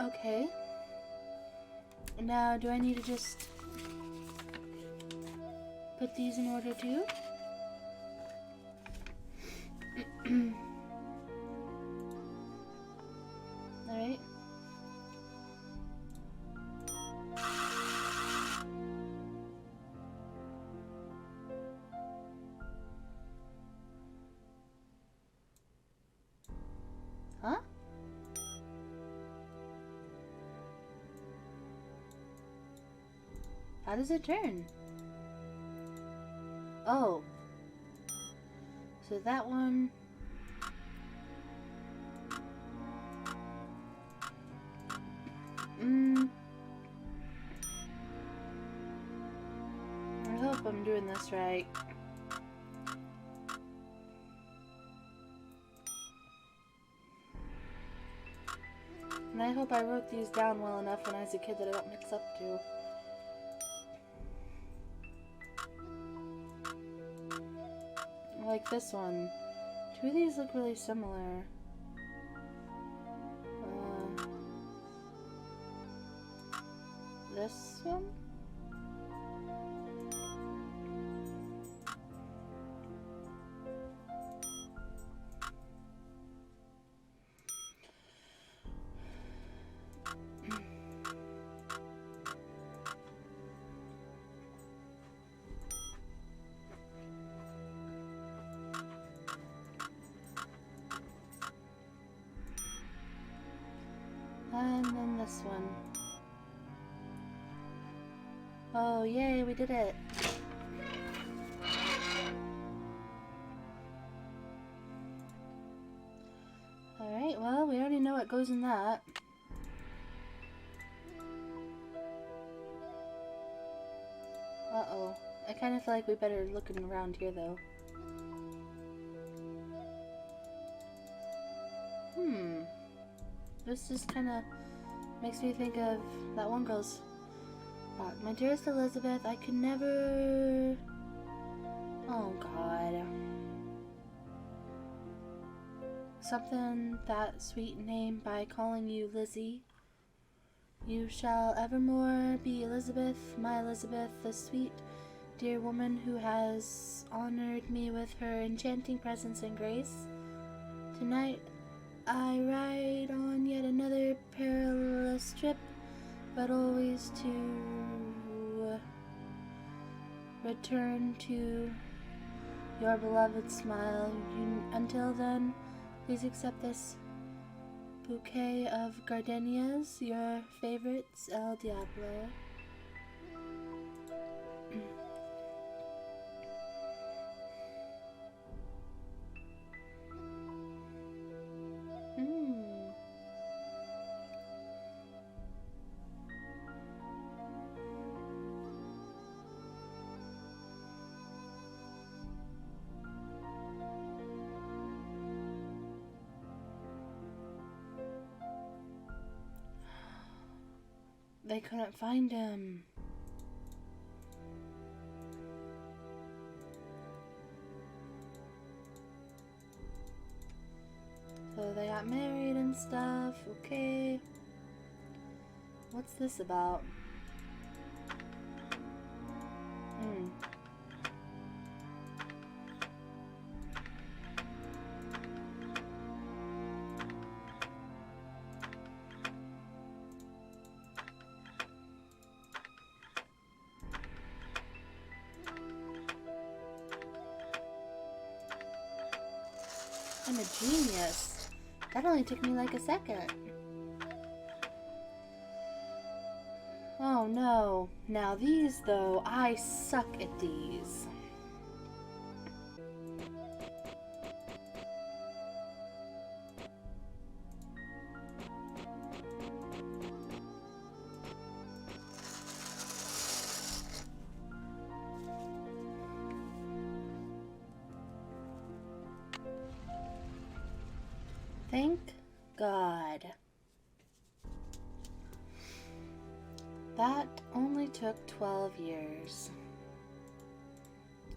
Okay. Now, do I need to just put these in order too? Alright. Huh? How does it turn? Oh. So that one... I hope I'm doing this right. And I hope I wrote these down well enough when I was a kid that I don't mix up too. Like this one. Two of these look really similar. This one? This one. Oh, yay, we did it. Alright, well, we already know what goes in that. Uh-oh. I kind of feel like we better look around here, though. This just kind of makes me think of that one girl's thought. My dearest Elizabeth, I could never... Oh, God. Something that sweet name by calling you Lizzie. You shall evermore be Elizabeth, my Elizabeth, the sweet, dear woman who has honored me with her enchanting presence and grace. Tonight, I ride on yet another perilous trip, but always to return to your beloved smile. Until then, please accept this bouquet of gardenias, your favorites, El Diablo. They couldn't find him. So they got married and stuff. Okay. What's this about? I'm a genius. That only took me like a second. Oh no. Now these though, I suck at these. Thank God. That only took 12 years.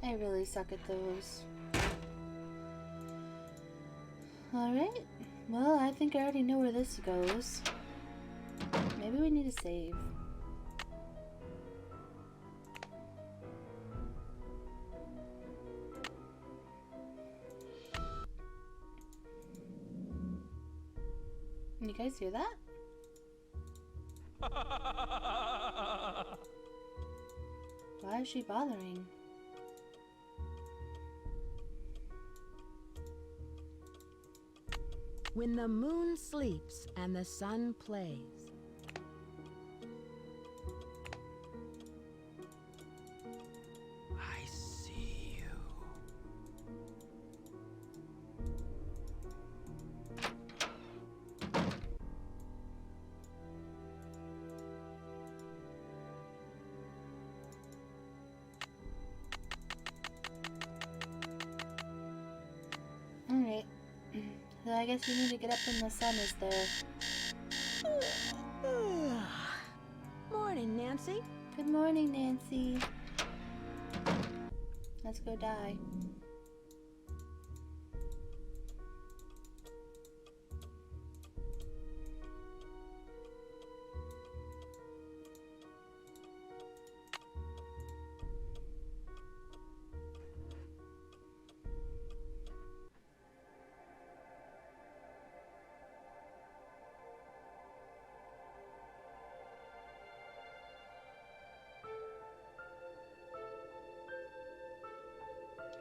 I really suck at those. Alright, well, I think I already know where this goes. Maybe we need to save. You guys hear that? Why is she bothering? When the moon sleeps and the sun plays. I see you. Alright. So I guess we need to get up when the sun is there. Morning, Nancy. Good morning, Nancy. Let's go die.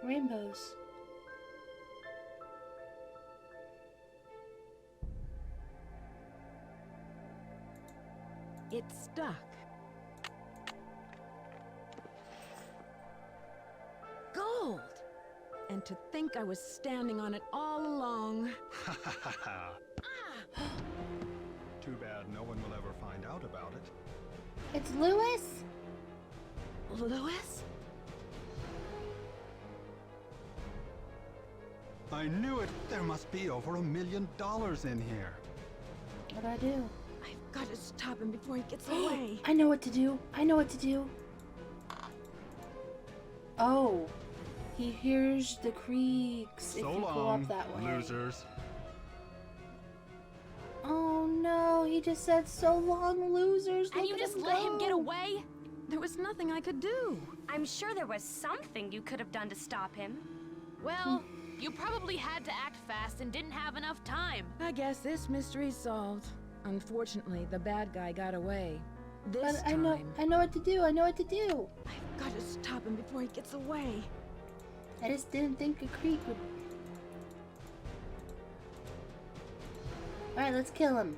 Rainbows. It's stuck. Gold! And to think I was standing on it all along. Ha ha ha ha. Too bad no one will ever find out about it. It's Lewis? Lewis? I knew it! There must be over $1 million in here. What do I do? I've got to stop him before he gets away. I know what to do. I know what to do. Oh. He hears the creaks if So you go long, up that way. losers. Oh no, he just said so long, losers. And Look you at just him let him get go. away? There was nothing I could do. I'm sure there was something you could have done to stop him. Well, you probably had to act fast and didn't have enough time. I guess this mystery's solved. Unfortunately, the bad guy got away. This But I time, know what to do. I know what to do. I've got to stop him before he gets away. I just didn't think a creek would. Alright, let's kill him.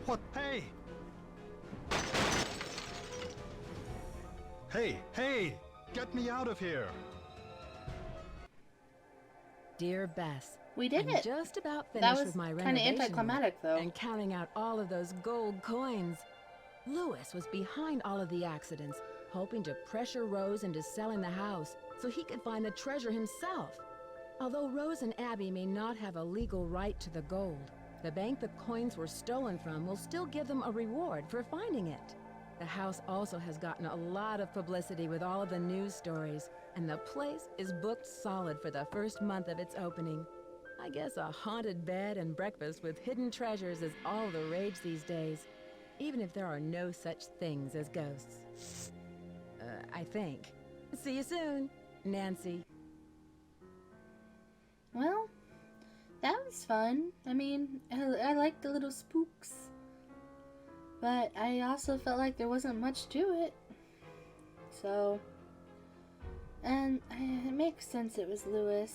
What? Hey! Hey! Hey! Get me out of here! Dear Bess, We did I'm it. just about That finished was with my kind of renovation anticlimactic, though. and counting out all of those gold coins. Lewis was behind all of the accidents, hoping to pressure Rose into selling the house so he could find the treasure himself. Although Rose and Abby may not have a legal right to the gold, the bank the coins were stolen from will still give them a reward for finding it. The house also has gotten a lot of publicity with all of the news stories, and the place is booked solid for the first month of its opening. I guess a haunted bed and breakfast with hidden treasures is all the rage these days, even if there are no such things as ghosts. I think. See you soon, Nancy. Well, that was fun. I mean, I like the little spooks. But I also felt like there wasn't much to it. So, and it makes sense it was Lewis.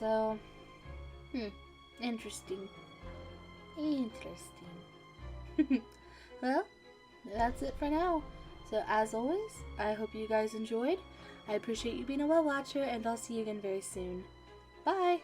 So, interesting. Interesting. Well, that's it for now. So as always, I hope you guys enjoyed. I appreciate you being a well watcher, and I'll see you again very soon. Bye!